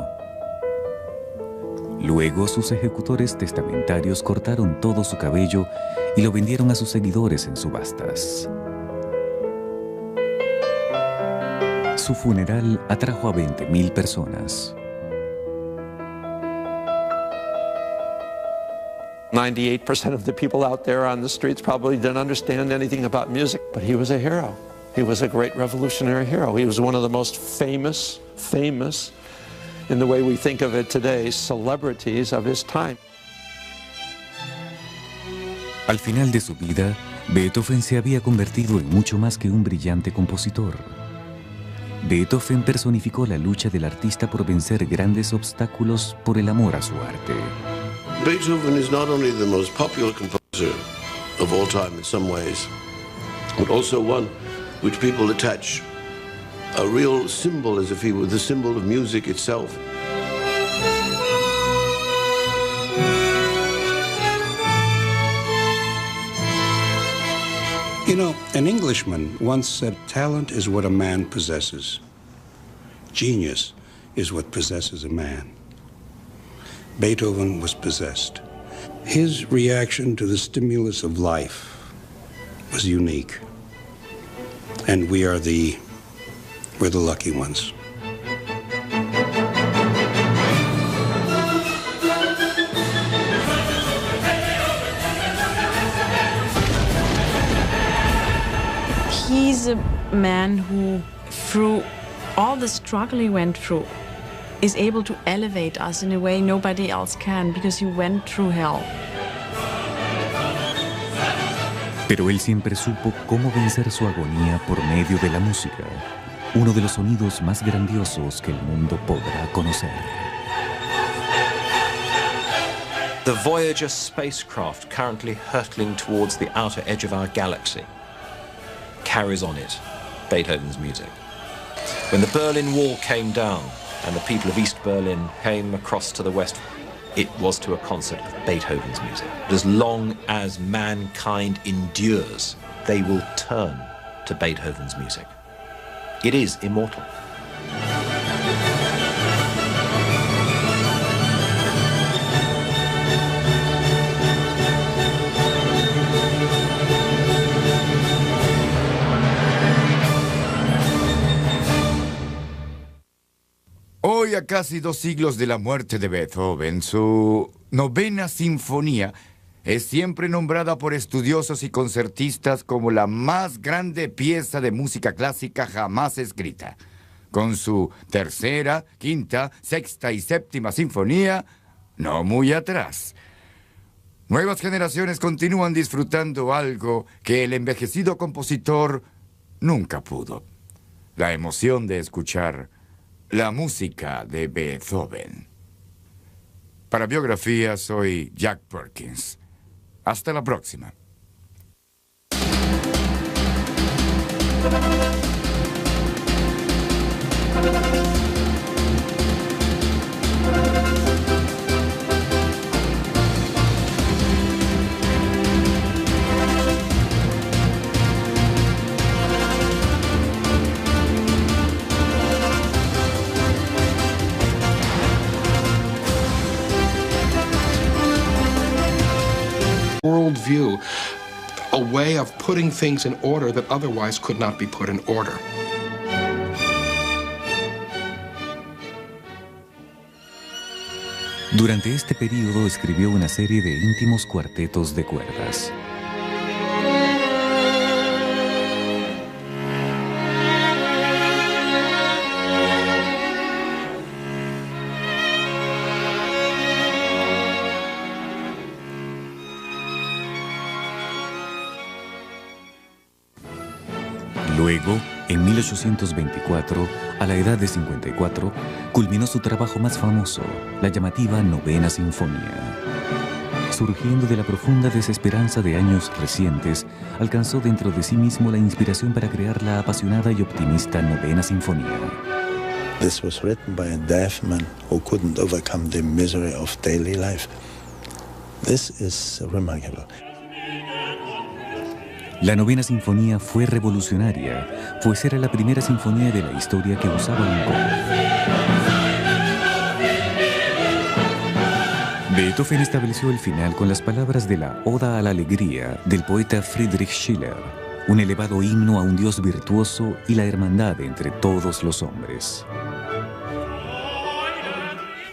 Luego sus ejecutores testamentarios cortaron todo su cabello y lo vendieron a sus seguidores en subastas. Su funeral atrajo a 20.000 personas. 98% of the people out there on the streets probably didn't understand anything about music, but he was a hero. He was a great revolutionary hero. He was one of the most famous, in the way we think of it today, celebrities of his time. Al final de su vida, Beethoven se había convertido en mucho más que un brillante compositor. Beethoven personificó la lucha del artista por vencer grandes obstáculos por el amor a su arte. Beethoven is not only the most popular composer of all time in some ways, but also one which people attach a real symbol, as if he were the symbol of music itself. You know, an Englishman once said, talent is what a man possesses. Genius is what possesses a man. Beethoven was possessed. His reaction to the stimulus of life was unique. And we're the lucky ones. He's a man who, through all the struggle he went through, is able to elevate us in a way nobody else can, because he went through hell. Pero él siempre supo cómo vencer su agonía por medio de la música, uno de los sonidos más grandiosos que el mundo podrá conocer. The Voyager spacecraft, currently hurtling towards the outer edge of our galaxy, carries on it Beethoven's music. When the Berlin Wall came down and the people of East Berlin came across to the west, it was to a concert of Beethoven's music. As long as mankind endures, they will turn to Beethoven's music. It is immortal. Hoy, a casi 2 siglos de la muerte de Beethoven, su 9ª sinfonía es siempre nombrada por estudiosos y concertistas como la más grande pieza de música clásica jamás escrita. Con su 3ª, 5ª, 6ª y 7ª sinfonía, no muy atrás. Nuevas generaciones continúan disfrutando algo que el envejecido compositor nunca pudo: la emoción de escuchar la música de Beethoven. Para Biografía, soy Jack Perkins. Hasta la próxima. worldview, a way of putting things in order that otherwise could not be put in order. Durante este período escribió una serie de íntimos cuartetos de cuerdas. Luego, en 1824, a la edad de 54, culminó su trabajo más famoso, la llamativa Novena Sinfonía. Surgiendo de la profunda desesperanza de años recientes, alcanzó dentro de sí mismo la inspiración para crear la apasionada y optimista Novena Sinfonía. This was written by a deaf man who couldn't overcome the misery of daily life. This is remarkable. La Novena Sinfonía fue revolucionaria, pues era la primera sinfonía de la historia que usaba un coro. Beethoven estableció el final con las palabras de la Oda a la Alegría del poeta Friedrich Schiller, un elevado himno a un Dios virtuoso y la hermandad entre todos los hombres.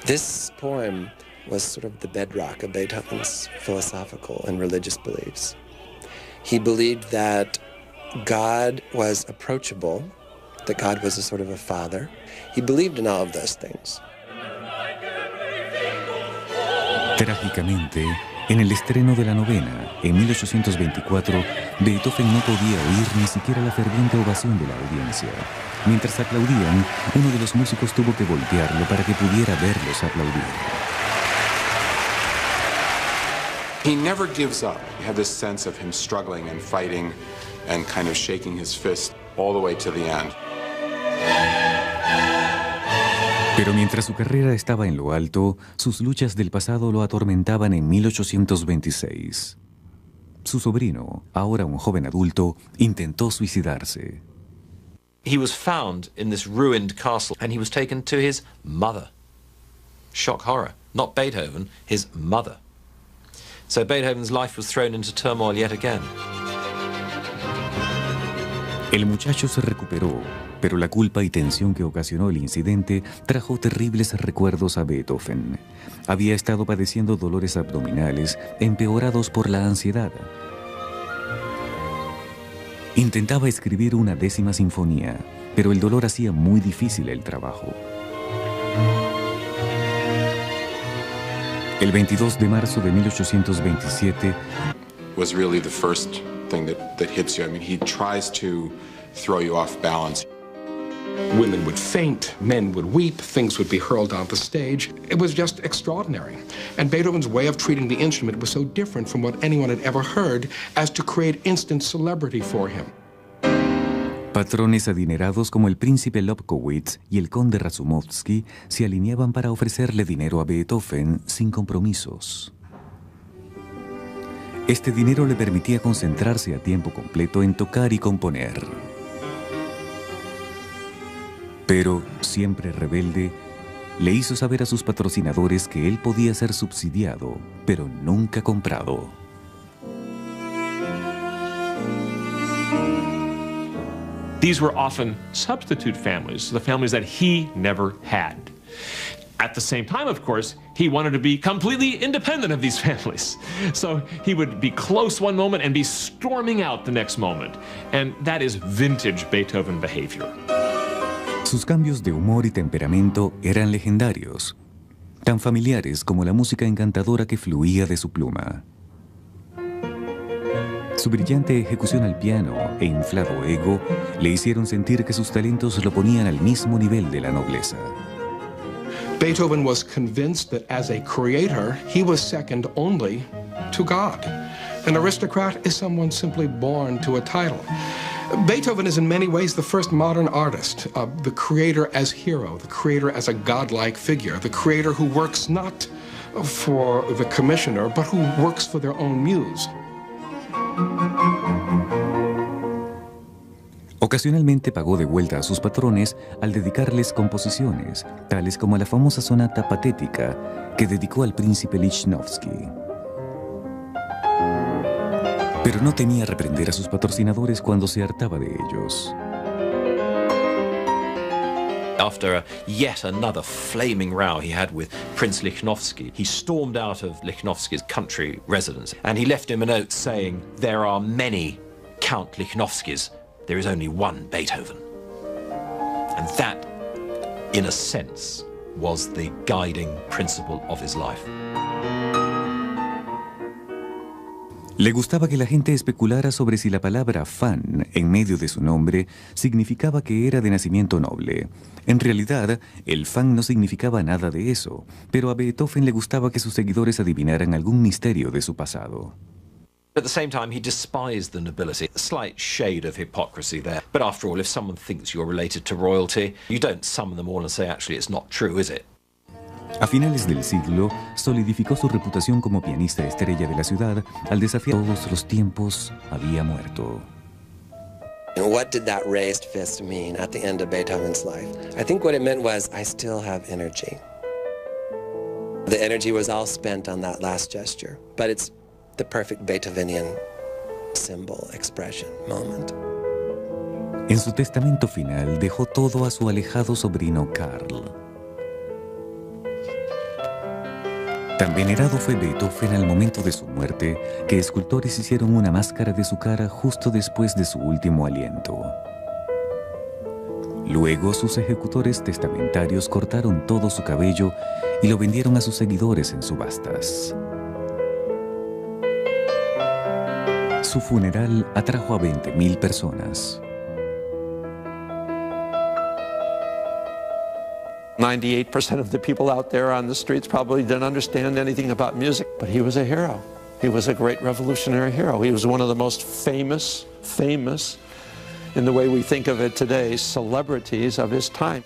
This poem was sort of the bedrock of Beethoven's philosophical and religious beliefs. He believed that God was approachable, that God was a sort of a father. He believed in all of those things. Trágicamente, en el estreno de la novena, en 1824, Beethoven no podía oír ni siquiera la ferviente ovación de la audiencia. Mientras aplaudían, uno de los músicos tuvo que voltearlo para que pudiera verlos aplaudir. He never gives up. You have this sense of him struggling and fighting and kind of shaking his fist all the way to the end. Pero mientras su carrera estaba en lo alto, sus luchas del pasado lo atormentaban en 1826. Su sobrino, ahora un joven adulto, intentó suicidarse. He was found in this ruined castle and he was taken to his mother. Shock horror. Not Beethoven, his mother. So Beethoven's life was thrown into turmoil yet again. El muchacho se recuperó, pero la culpa y tensión que ocasionó el incidente trajo terribles recuerdos a Beethoven. Había estado padeciendo dolores abdominales empeorados por la ansiedad. Intentaba escribir una 10ª sinfonía, pero el dolor hacía muy difícil el trabajo. El 22 de marzo de 1827 was really the first thing that hits you. I mean, he tries to throw you off balance. Women would faint, men would weep, things would be hurled on the stage. It was just extraordinary. And Beethoven's way of treating the instrument was so different from what anyone had ever heard as to create instant celebrity for him. Patrones adinerados como el príncipe Lobkowitz y el conde Razumovsky se alineaban para ofrecerle dinero a Beethoven sin compromisos. Este dinero le permitía concentrarse a tiempo completo en tocar y componer. Pero, siempre rebelde, le hizo saber a sus patrocinadores que él podía ser subsidiado, pero nunca comprado. These were often substitute families, the families that he never had. At the same time, of course, he wanted to be completely independent of these families. So he would be close one moment and be storming out the next moment. And that is vintage Beethoven behavior. Sus cambios de humor y temperamento eran legendarios, tan familiares como la música encantadora que fluía de su pluma. Su brillante ejecución al piano e inflado ego le hicieron sentir que sus talentos lo ponían al mismo nivel de la nobleza. Beethoven was convinced that as a creator, he was second only to God. An aristocrat is someone simply born to a title. Beethoven is in many ways the first modern artist, the creator as hero, the creator as a godlike figure, the creator who works not for the commissioner, but who works for their own muse. Ocasionalmente pagó de vuelta a sus patrones al dedicarles composiciones, tales como la famosa sonata patética que dedicó al príncipe Lichnowsky. Pero no temía reprender a sus patrocinadores cuando se hartaba de ellos. After yet another flaming row he had with Prince Lichnowsky, he stormed out of Lichnowsky's country residence and he left him a note saying, "There are many Count Lichnowskys, there is only one Beethoven." And that, in a sense, was the guiding principle of his life. Le gustaba que la gente especulara sobre si la palabra fan en medio de su nombre significaba que era de nacimiento noble. En realidad, el fan no significaba nada de eso, pero a Beethoven le gustaba que sus seguidores adivinaran algún misterio de su pasado. At the same time, he despised the nobility. A slight shade of hypocrisy there. But after all, if someone thinks you're related to royalty, you don't summon them all and say, actually, it's not true, is it? A finales del siglo, solidificó su reputación como pianista estrella de la ciudad al desafiar todos los tiempos. Había muerto. And what did that raised fist mean at the end of Beethoven's life? I think what it meant was, I still have energy. The energy was all spent on that last gesture, but it's the perfect Beethovenian symbol, expression, moment. En su testamento final dejó todo a su alejado sobrino Karl. Tan venerado fue Beethoven al momento de su muerte que escultores hicieron una máscara de su cara justo después de su último aliento. Luego sus ejecutores testamentarios cortaron todo su cabello y lo vendieron a sus seguidores en subastas. Su funeral atrajo a 20,000 personas. 98% of the people out there on the streets probably didn't understand anything about music, but he was a hero. He was a great revolutionary hero. He was one of the most famous, in the way we think of it today, celebrities of his time.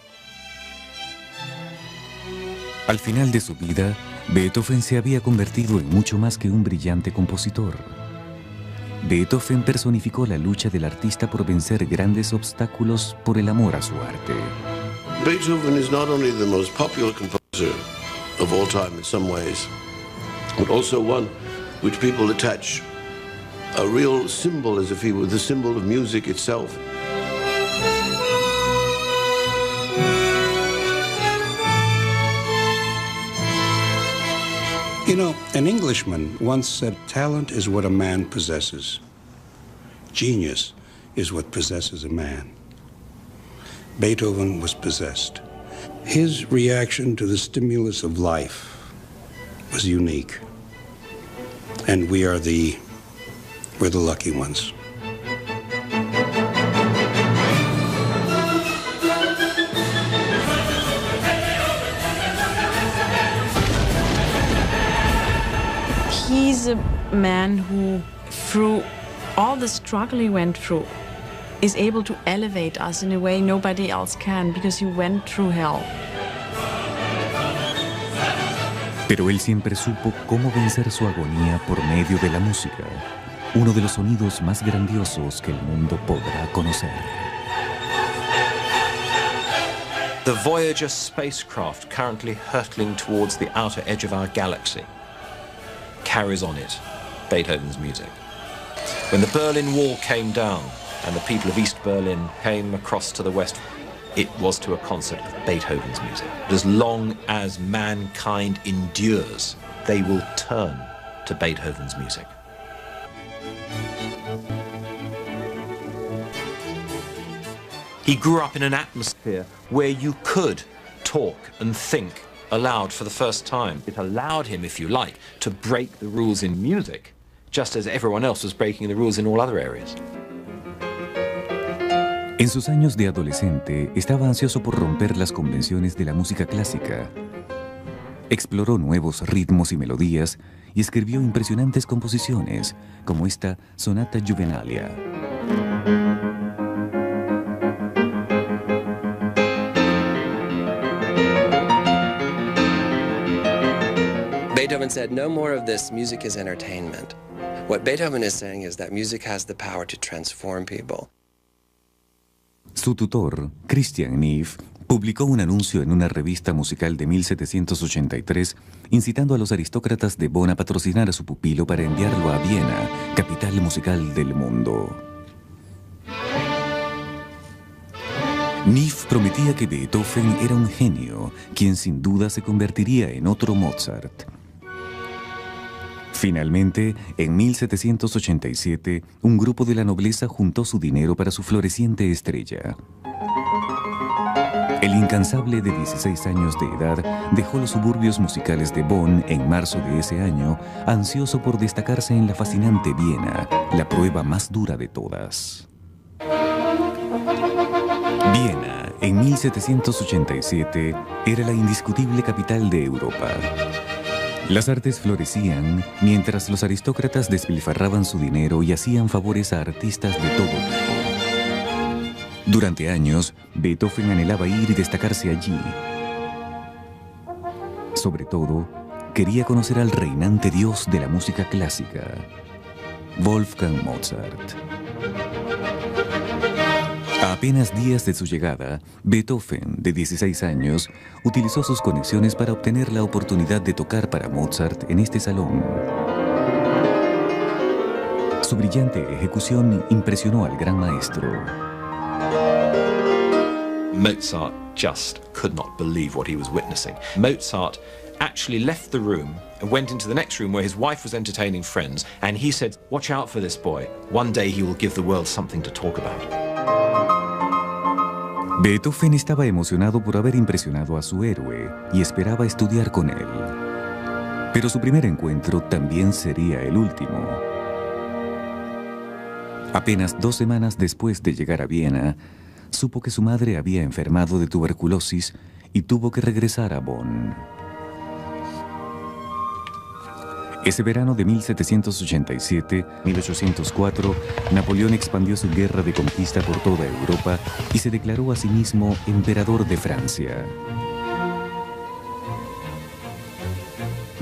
Al final de su vida, Beethoven se había convertido en mucho más que un brillante compositor. Beethoven personificó la lucha del artista por vencer grandes obstáculos por el amor a su arte. Beethoven is not only the most popular composer of all time in some ways, but also one which people attach a real symbol as if he were the symbol of music itself. You know, an Englishman once said, "Talent is what a man possesses. Genius is what possesses a man." Beethoven was possessed. His reaction to the stimulus of life was unique. And we're the lucky ones. He's a man who, through all the struggle he went through, is able to elevate us in a way nobody else can, because he went through hell. Pero él siempre supo cómo vencer su agonía por medio de la música, uno de los sonidos más grandiosos que el mundo podrá conocer. The Voyager spacecraft, currently hurtling towards the outer edge of our galaxy, carries on it Beethoven's music. When the Berlin Wall came down and the people of East Berlin came across to the west, it was to a concert of Beethoven's music. As long as mankind endures, they will turn to Beethoven's music. He grew up in an atmosphere where you could talk and think aloud for the first time. It allowed him, if you like, to break the rules in music, just as everyone else was breaking the rules in all other areas. En sus años de adolescente, estaba ansioso por romper las convenciones de la música clásica. Exploró nuevos ritmos y melodías y escribió impresionantes composiciones, como esta Sonata Juvenalia. Beethoven said, "No more of this, music is entertainment." What Beethoven is saying is that music has the power to transform people. Su tutor, Christian Neff, publicó un anuncio en una revista musical de 1783 incitando a los aristócratas de Bonn a patrocinar a su pupilo para enviarlo a Viena, capital musical del mundo. Neff prometía que Beethoven era un genio, quien sin duda se convertiría en otro Mozart. Finalmente, en 1787, un grupo de la nobleza juntó su dinero para su floreciente estrella. El incansable de 16 años de edad dejó los suburbios musicales de Bonn en marzo de ese año, ansioso por destacarse en la fascinante Viena, la prueba más dura de todas. Viena, en 1787, era la indiscutible capital de Europa. Las artes florecían mientras los aristócratas despilfarraban su dinero y hacían favores a artistas de todo tipo. Durante años, Beethoven anhelaba ir y destacarse allí. Sobre todo, quería conocer al reinante dios de la música clásica, Wolfgang Mozart. A apenas días de su llegada, Beethoven, de 16 años, utilizó sus conexiones para obtener la oportunidad de tocar para Mozart en este salón. Su brillante ejecución impresionó al gran maestro. Mozart just could not believe what he was witnessing. Mozart actually left the room and went into the next room where his wife was entertaining friends, and he said, "Watch out for this boy. One day he will give the world something to talk about." Beethoven estaba emocionado por haber impresionado a su héroe y esperaba estudiar con él. Pero su primer encuentro también sería el último. Apenas 2 semanas después de llegar a Viena, supo que su madre había enfermado de tuberculosis y tuvo que regresar a Bonn. Ese verano de 1787-1804, Napoleón expandió su guerra de conquista por toda Europa y se declaró a sí mismo emperador de Francia.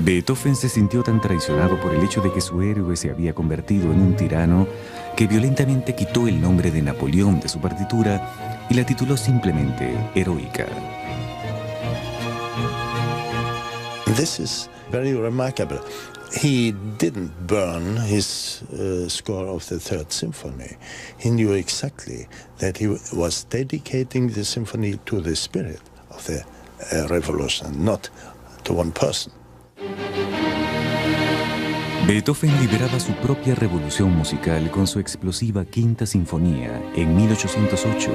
Beethoven se sintió tan traicionado por el hecho de que su héroe se había convertido en un tirano que violentamente quitó el nombre de Napoleón de su partitura y la tituló simplemente Heroica. This is very remarkable. He didn't burn his score of the Third Symphony. He knew exactly that he was dedicating the symphony to the spirit of the revolution, not to one person. Beethoven lideraba su propia revolución musical con su explosiva Quinta Sinfonía en 1808,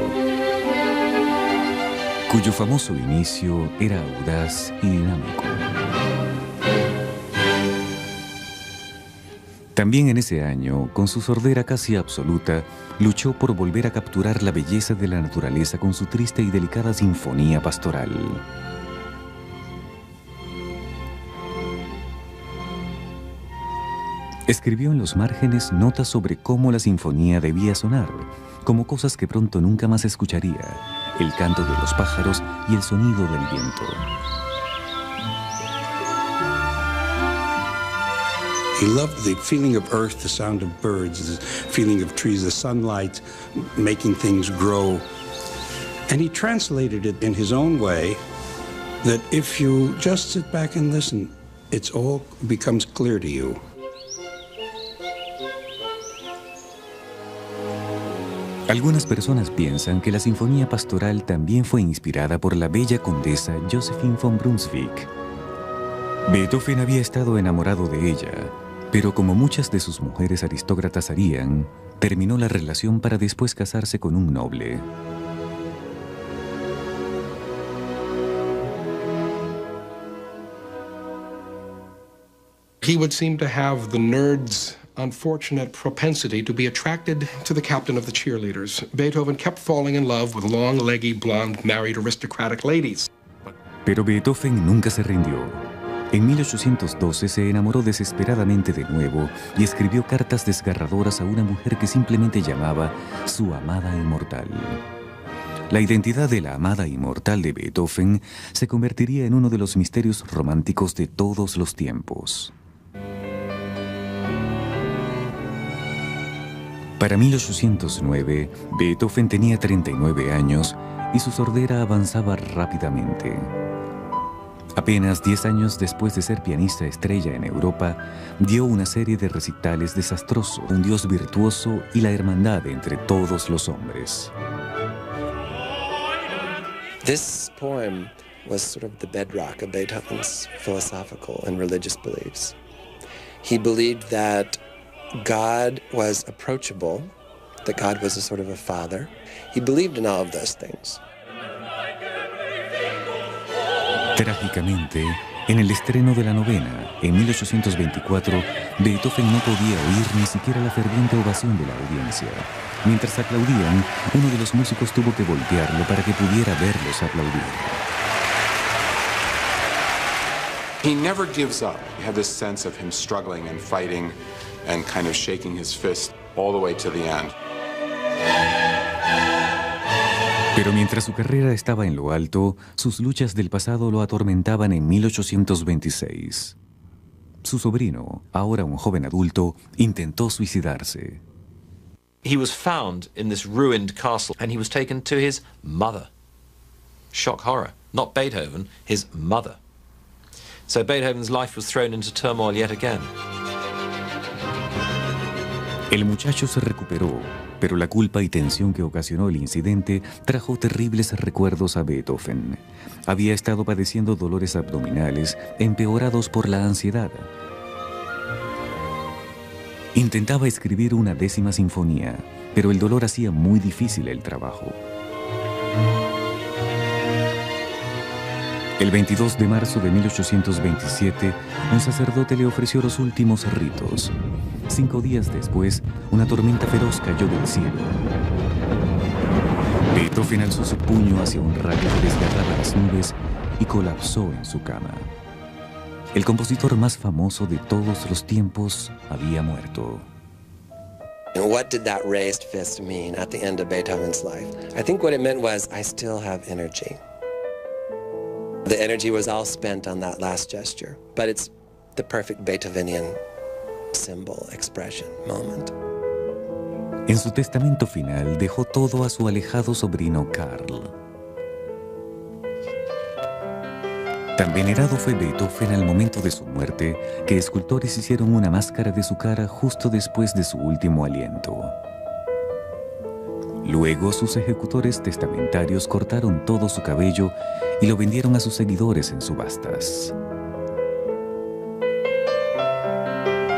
cuyo famoso inicio era audaz y dinámico. También en ese año, con su sordera casi absoluta, luchó por volver a capturar la belleza de la naturaleza con su triste y delicada sinfonía pastoral. Escribió en los márgenes notas sobre cómo la sinfonía debía sonar, como cosas que pronto nunca más escucharía, el canto de los pájaros y el sonido del viento. He loved the feeling of earth, the sound of birds, the feeling of trees, the sunlight, making things grow. And he translated it in his own way, that if you just sit back and listen, it's all becomes clear to you. Algunas personas piensan que la Sinfonía Pastoral también fue inspirada por la bella condesa Josephine von Brunswick. Beethoven había estado enamorado de ella, pero como muchas de sus mujeres aristócratas harían, terminó la relación para después casarse con un noble. He would seem to have the nerd's unfortunate propensity to be attracted to the captain of the cheerleaders. Beethoven kept falling in love with long, leggy, blonde, married aristocratic ladies. Pero Beethoven nunca se rindió. En 1812 se enamoró desesperadamente de nuevo y escribió cartas desgarradoras a una mujer que simplemente llamaba su amada inmortal. La identidad de la amada inmortal de Beethoven se convertiría en uno de los misterios románticos de todos los tiempos. Para 1809, Beethoven tenía 39 años y su sordera avanzaba rápidamente. Apenas 10 años después de ser pianista estrella en Europa, dio una serie de recitales desastrosos, un Dios virtuoso y la hermandad entre todos los hombres. This poem was sort of the bedrock of Beethoven's philosophical and religious beliefs. He believed that God was approachable, that God was a sort of a father. He believed in all of those things. Trágicamente, en el estreno de la novena, en 1824, Beethoven no podía oír ni siquiera la ferviente ovación de la audiencia. Mientras aplaudían, uno de los músicos tuvo que voltearlo para que pudiera verlos aplaudir. He never gives up. You have this sense of him struggling and fighting and kind of shaking his fist all the way to the end. Pero mientras su carrera estaba en lo alto, sus luchas del pasado lo atormentaban en 1826. Su sobrino, ahora un joven adulto, intentó suicidarse. He was found in this ruined castle and he was taken to his mother. Shock horror. Not Beethoven, his mother. So Beethoven's life was thrown into turmoil yet again. El muchacho se recuperó, pero la culpa y tensión que ocasionó el incidente trajo terribles recuerdos a Beethoven. Había estado padeciendo dolores abdominales empeorados por la ansiedad. Intentaba escribir una 10ª sinfonía, pero el dolor hacía muy difícil el trabajo. El 22 de marzo de 1827, un sacerdote le ofreció los últimos ritos. 5 días después, una tormenta feroz cayó del cielo. Beethoven alzó su puño hacia un rayo que desgarraba las nubes y colapsó en su cama. El compositor más famoso de todos los tiempos había muerto. And what did that raised fist mean at the end of Beethoven's life? I think what it meant was, I still have energy. The energy was all spent on that last gesture, but it's the perfect Beethovenian symbol, expression, moment. En su testamento final dejó todo a su alejado sobrino Karl. Tan venerado fue Beethoven al momento de su muerte que escultores hicieron una máscara de su cara justo después de su último aliento. Luego sus ejecutores testamentarios cortaron todo su cabello y lo vendieron a sus seguidores en subastas.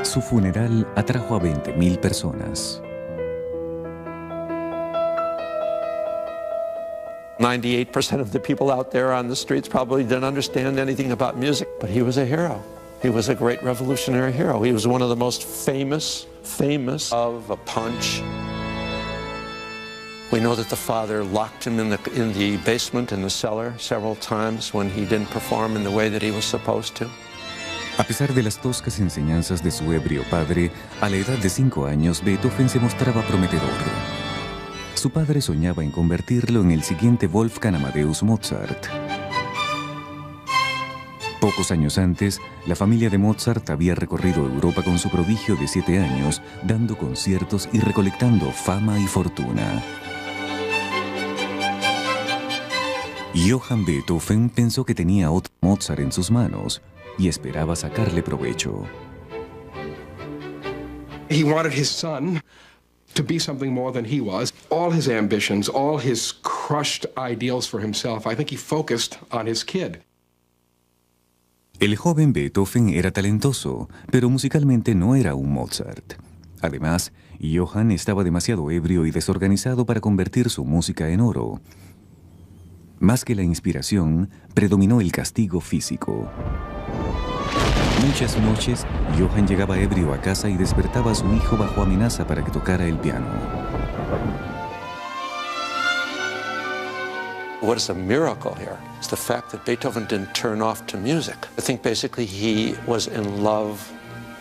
Su funeral atrajo a 20,000 personas. 98% of the people out there on the streets probably didn't understand anything about music, but he was a hero. He was a great revolutionary hero. He was one of the most famous of a punch. We know that the father locked him in the basement, in the cellar, several times when he didn't perform in the way that he was supposed to. A pesar de las toscas enseñanzas de su ebrio padre, a la edad de 5 años Beethoven se mostraba prometedor. Su padre soñaba en convertirlo en el siguiente Wolfgang Amadeus Mozart. Pocos años antes, la familia de Mozart había recorrido Europa con su prodigio de 7 años, dando conciertos y recolectando fama y fortuna. Johann Beethoven pensó que tenía otro Mozart en sus manos y esperaba sacarle provecho. He wanted his son to be something more than he was. All his ambitions, all his crushed ideals for himself, I think he focused on his kid. El joven Beethoven era talentoso, pero musicalmente no era un Mozart. Además, Johann estaba demasiado ebrio y desorganizado para convertir su música en oro. Más que la inspiración, predominó el castigo físico. Muchas noches, Johann llegaba ebrio a casa y despertaba a su hijo bajo amenaza para que tocara el piano. What is a miracle here is the fact that Beethoven didn't turn off to music. I think basically he was in love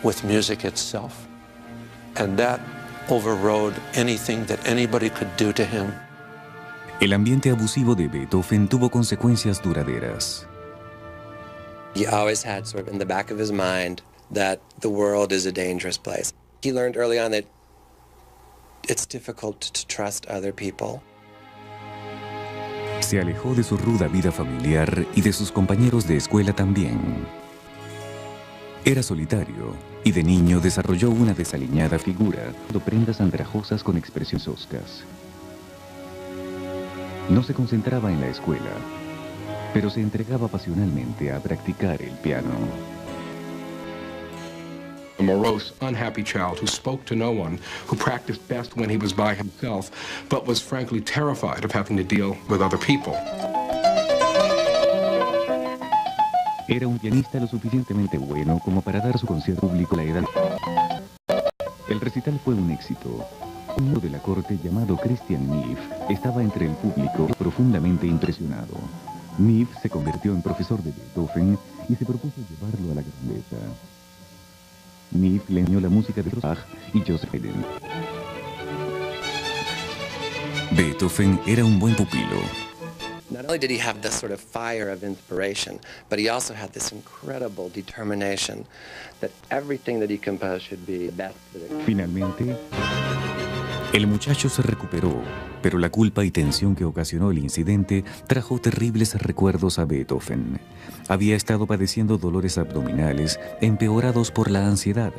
with music itself. And that overrode anything that anybody could do to him. El ambiente abusivo de Beethoven tuvo consecuencias duraderas. He always had sort of in the back of his mind that the world is a dangerous place. He learned early on that it's difficult to trust other people. Se alejó de su ruda vida familiar y de sus compañeros de escuela también. Era solitario y de niño desarrolló una desaliñada figura, de prendas andrajosas con expresiones hoscas. No se concentraba en la escuela, pero se entregaba pasionalmente a practicar el piano. A morose, unhappy child who spoke to no one, who practiced best when he was by himself, but was frankly terrified of having to deal with other people. Era un pianista lo suficientemente bueno como para dar su concierto público a la edad. El recital fue un éxito. Un uno de la corte llamado Christian Neff estaba entre el público profundamente impresionado. Neff se convirtió en profesor de Beethoven y se propuso llevarlo a la grandeza. Neff le enseñó la música de Bach y Joseph Haydn. Beethoven era un buen pupilo. Not only did he have this sort of fire of inspiration, but he also had this incredible determination that everything that he composed should be the best that it could. Finalmente, el muchacho se recuperó, pero la culpa y tensión que ocasionó el incidente trajo terribles recuerdos a Beethoven. Había estado padeciendo dolores abdominales empeorados por la ansiedad.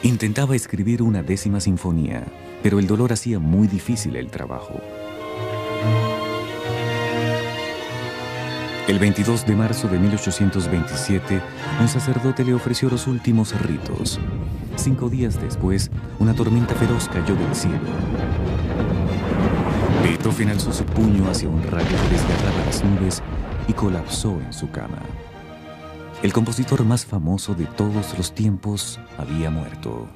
Intentaba escribir una 10ª sinfonía, pero el dolor hacía muy difícil el trabajo. El 22 de marzo de 1827, un sacerdote le ofreció los últimos ritos. 5 días después, una tormenta feroz cayó del cielo. Beethoven alzó su puño hacia un rayo que desgarraba las nubes y colapsó en su cama. El compositor más famoso de todos los tiempos había muerto.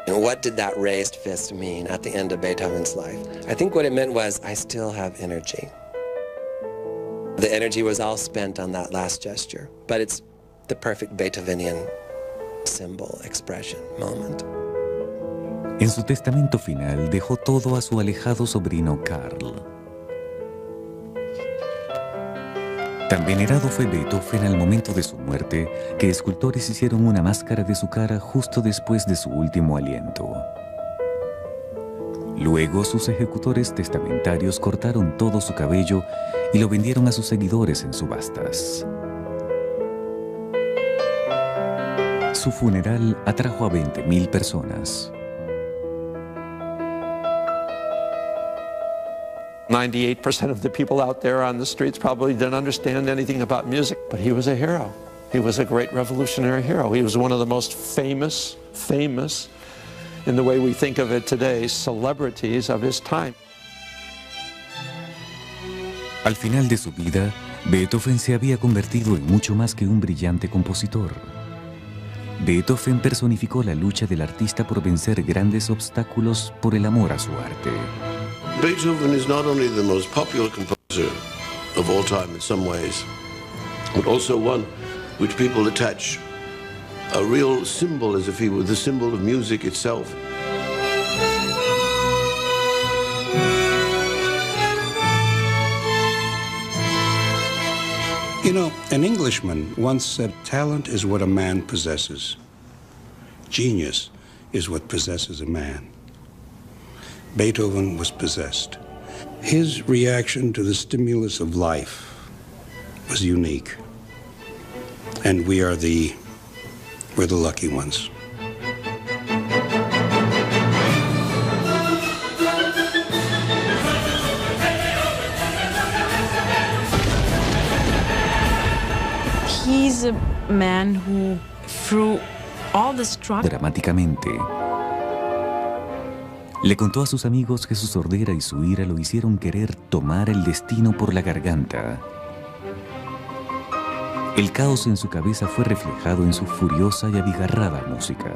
And what did that raised fist mean at the end of Beethoven's life? I think what it meant was, I still have energy. The energy was all spent on that last gesture, but it's the perfect Beethovenian symbol, expression, moment. En su testamento final dejó todo a su alejado sobrino Karl. Tan venerado fue Beethoven al momento de su muerte que escultores hicieron una máscara de su cara justo después de su último aliento. Luego sus ejecutores testamentarios cortaron todo su cabello y lo vendieron a sus seguidores en subastas. Su funeral atrajo a 20.000 personas. 98% of the people out there on the streets probably didn't understand anything about music, but he was a hero. He was a great revolutionary hero. He was one of the most famous, in the way we think of it today, celebrities of his time. Al final de su vida, Beethoven se había convertido en mucho más que un brillante compositor. Beethoven personificó la lucha del artista por vencer grandes obstáculos por el amor a su arte. Beethoven is not only the most popular composer of all time in some ways, but also one which people attach a real symbol as if he were the symbol of music itself. You know, an Englishman once said, talent is what a man possesses. Genius is what possesses a man. Beethoven was possessed. His reaction to the stimulus of life was unique. And we're the lucky ones. He's a man who, through all the struggle, dramáticamente, le contó a sus amigos que su sordera y su ira lo hicieron querer tomar el destino por la garganta. El caos en su cabeza fue reflejado en su furiosa y abigarrada música.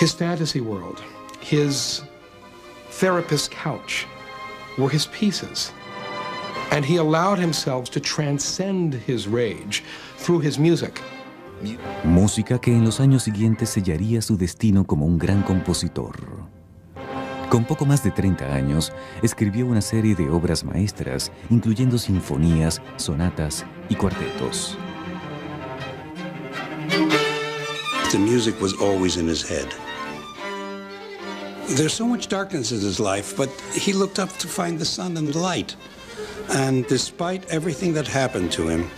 His fantasy world, his therapist's couch, were his pieces. And he allowed himself to transcend his rage through his music. Música que en los años siguientes sellaría su destino como un gran compositor. Con poco más de 30 años, escribió una serie de obras maestras, incluyendo sinfonías, sonatas y cuartetos. The music was always in his head. There's so much darkness in his life, but he looked up to find the sun and the light. And despite everything that happened to him,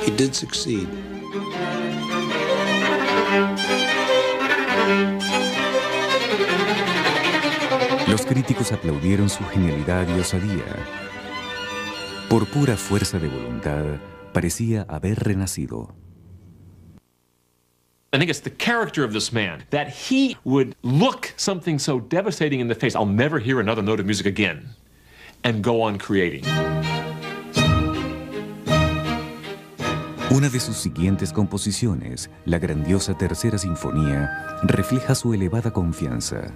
he did succeed. Los críticos aplaudieron su genialidad y osadía. Por pura fuerza de voluntad, parecía haber renacido. I think it's the character of this man, that he would look something so devastating in the face, I'll never hear another note of music again, and go on creating. Una de sus siguientes composiciones, la grandiosa Tercera Sinfonía, refleja su elevada confianza.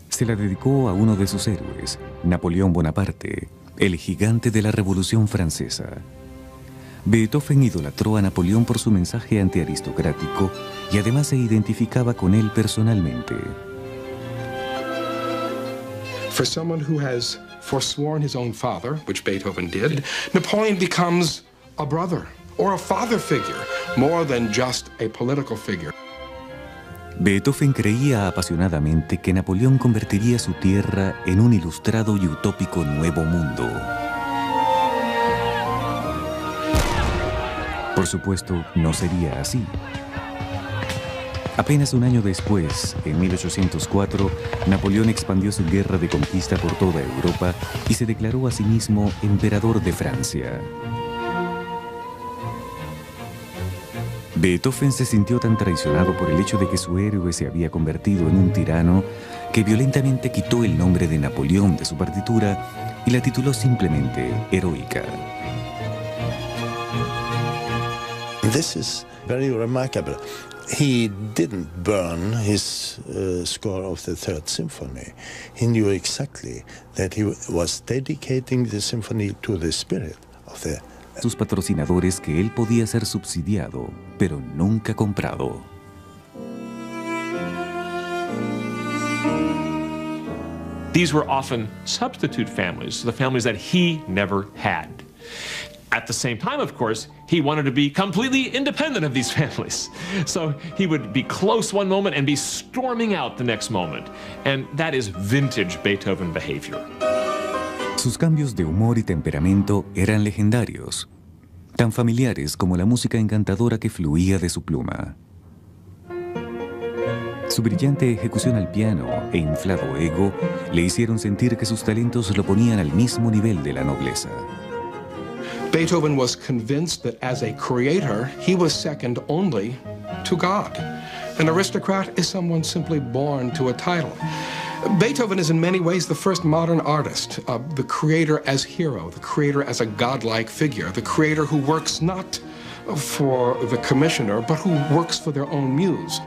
Se la dedicó a uno de sus héroes, Napoleón Bonaparte, el gigante de la Revolución Francesa. Beethoven idolatró a Napoleón por su mensaje antiaristocrático y además se identificaba con él personalmente. For someone who has forsworn his own father, which Beethoven did, Napoleon becomes a brother or a father figure, more than just a political figure. Beethoven creía apasionadamente que Napoleón convertiría su tierra en un ilustrado y utópico nuevo mundo. Por supuesto, no sería así. Apenas un año después, en 1804, Napoleón expandió su guerra de conquista por toda Europa y se declaró a sí mismo emperador de Francia. Beethoven se sintió tan traicionado por el hecho de que su héroe se había convertido en un tirano que violentamente quitó el nombre de Napoleón de su partitura y la tituló simplemente Heroica. This is very remarkable. He didn't burn his score of the Third Symphony. He knew exactly that he was dedicating the symphony to the spirit of the sus patrocinadores que él podía ser subsidiado, pero nunca comprado. These were often substitute families, the families that he never had. At the same time, of course, he wanted to be completely independent of these families. So he would be close one moment and be storming out the next moment. And that is vintage Beethoven behavior. Sus cambios de humor y temperamento eran legendarios, tan familiares como la música encantadora que fluía de su pluma. Su brillante ejecución al piano e inflado ego le hicieron sentir que sus talentos lo ponían al mismo nivel de la nobleza. Beethoven was convinced that as a creator, he was second only to God. An aristocrat is someone simply born to a title. Beethoven is in many ways the first modern artist, the creator as hero, the creator as a godlike figure, the creator who works not for the commissioner, but who works for their own muse.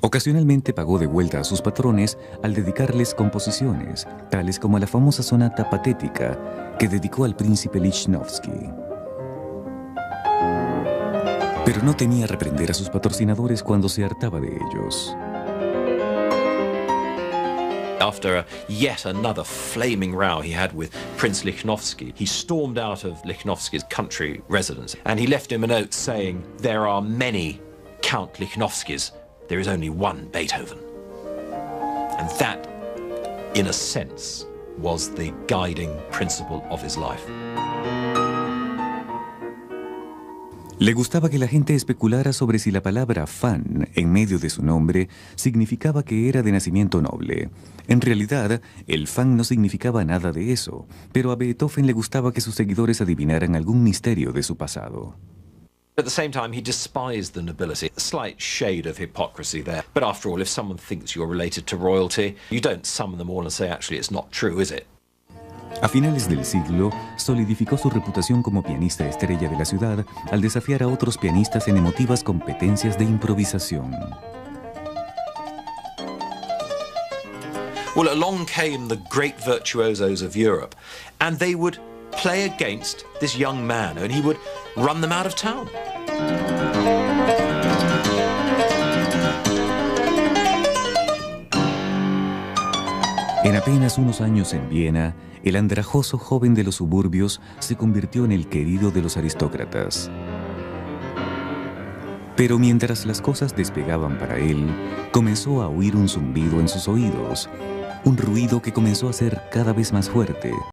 Ocasionalmente pagó de vuelta a sus patrones al dedicarles composiciones, tales como la famosa sonata patética que dedicó al príncipe Lichnowsky. Pero no temía reprender a sus patrocinadores cuando se hartaba de ellos. After yet another flaming row he had with Prince Lichnowsky, he stormed out of Lichnowsky's country residence and he left him a note saying, "There are many Count Lichnowskys, there is only one Beethoven." And that, in a sense, was the guiding principle of his life. Le gustaba que la gente especulara sobre si la palabra fan en medio de su nombre significaba que era de nacimiento noble. En realidad, el fan no significaba nada de eso, pero a Beethoven le gustaba que sus seguidores adivinaran algún misterio de su pasado. At the same time, he despised the nobility. A slight shade of hypocrisy there. But after all, if someone thinks you're related to royalty, you don't summon them all and say, actually, it's not true, is it? A finales del siglo, solidificó su reputación como pianista estrella de la ciudad al desafiar a otros pianistas en emotivas competencias de improvisación. Well, along came the great virtuosos of Europe, and they would play against this young man, and he would run them out of town. En apenas unos años en Viena, el andrajoso joven de los suburbios se convirtió en el querido de los aristócratas. Pero mientras las cosas despegaban para él, comenzó a oír un zumbido en sus oídos, un ruido que comenzó a ser cada vez más fuerte.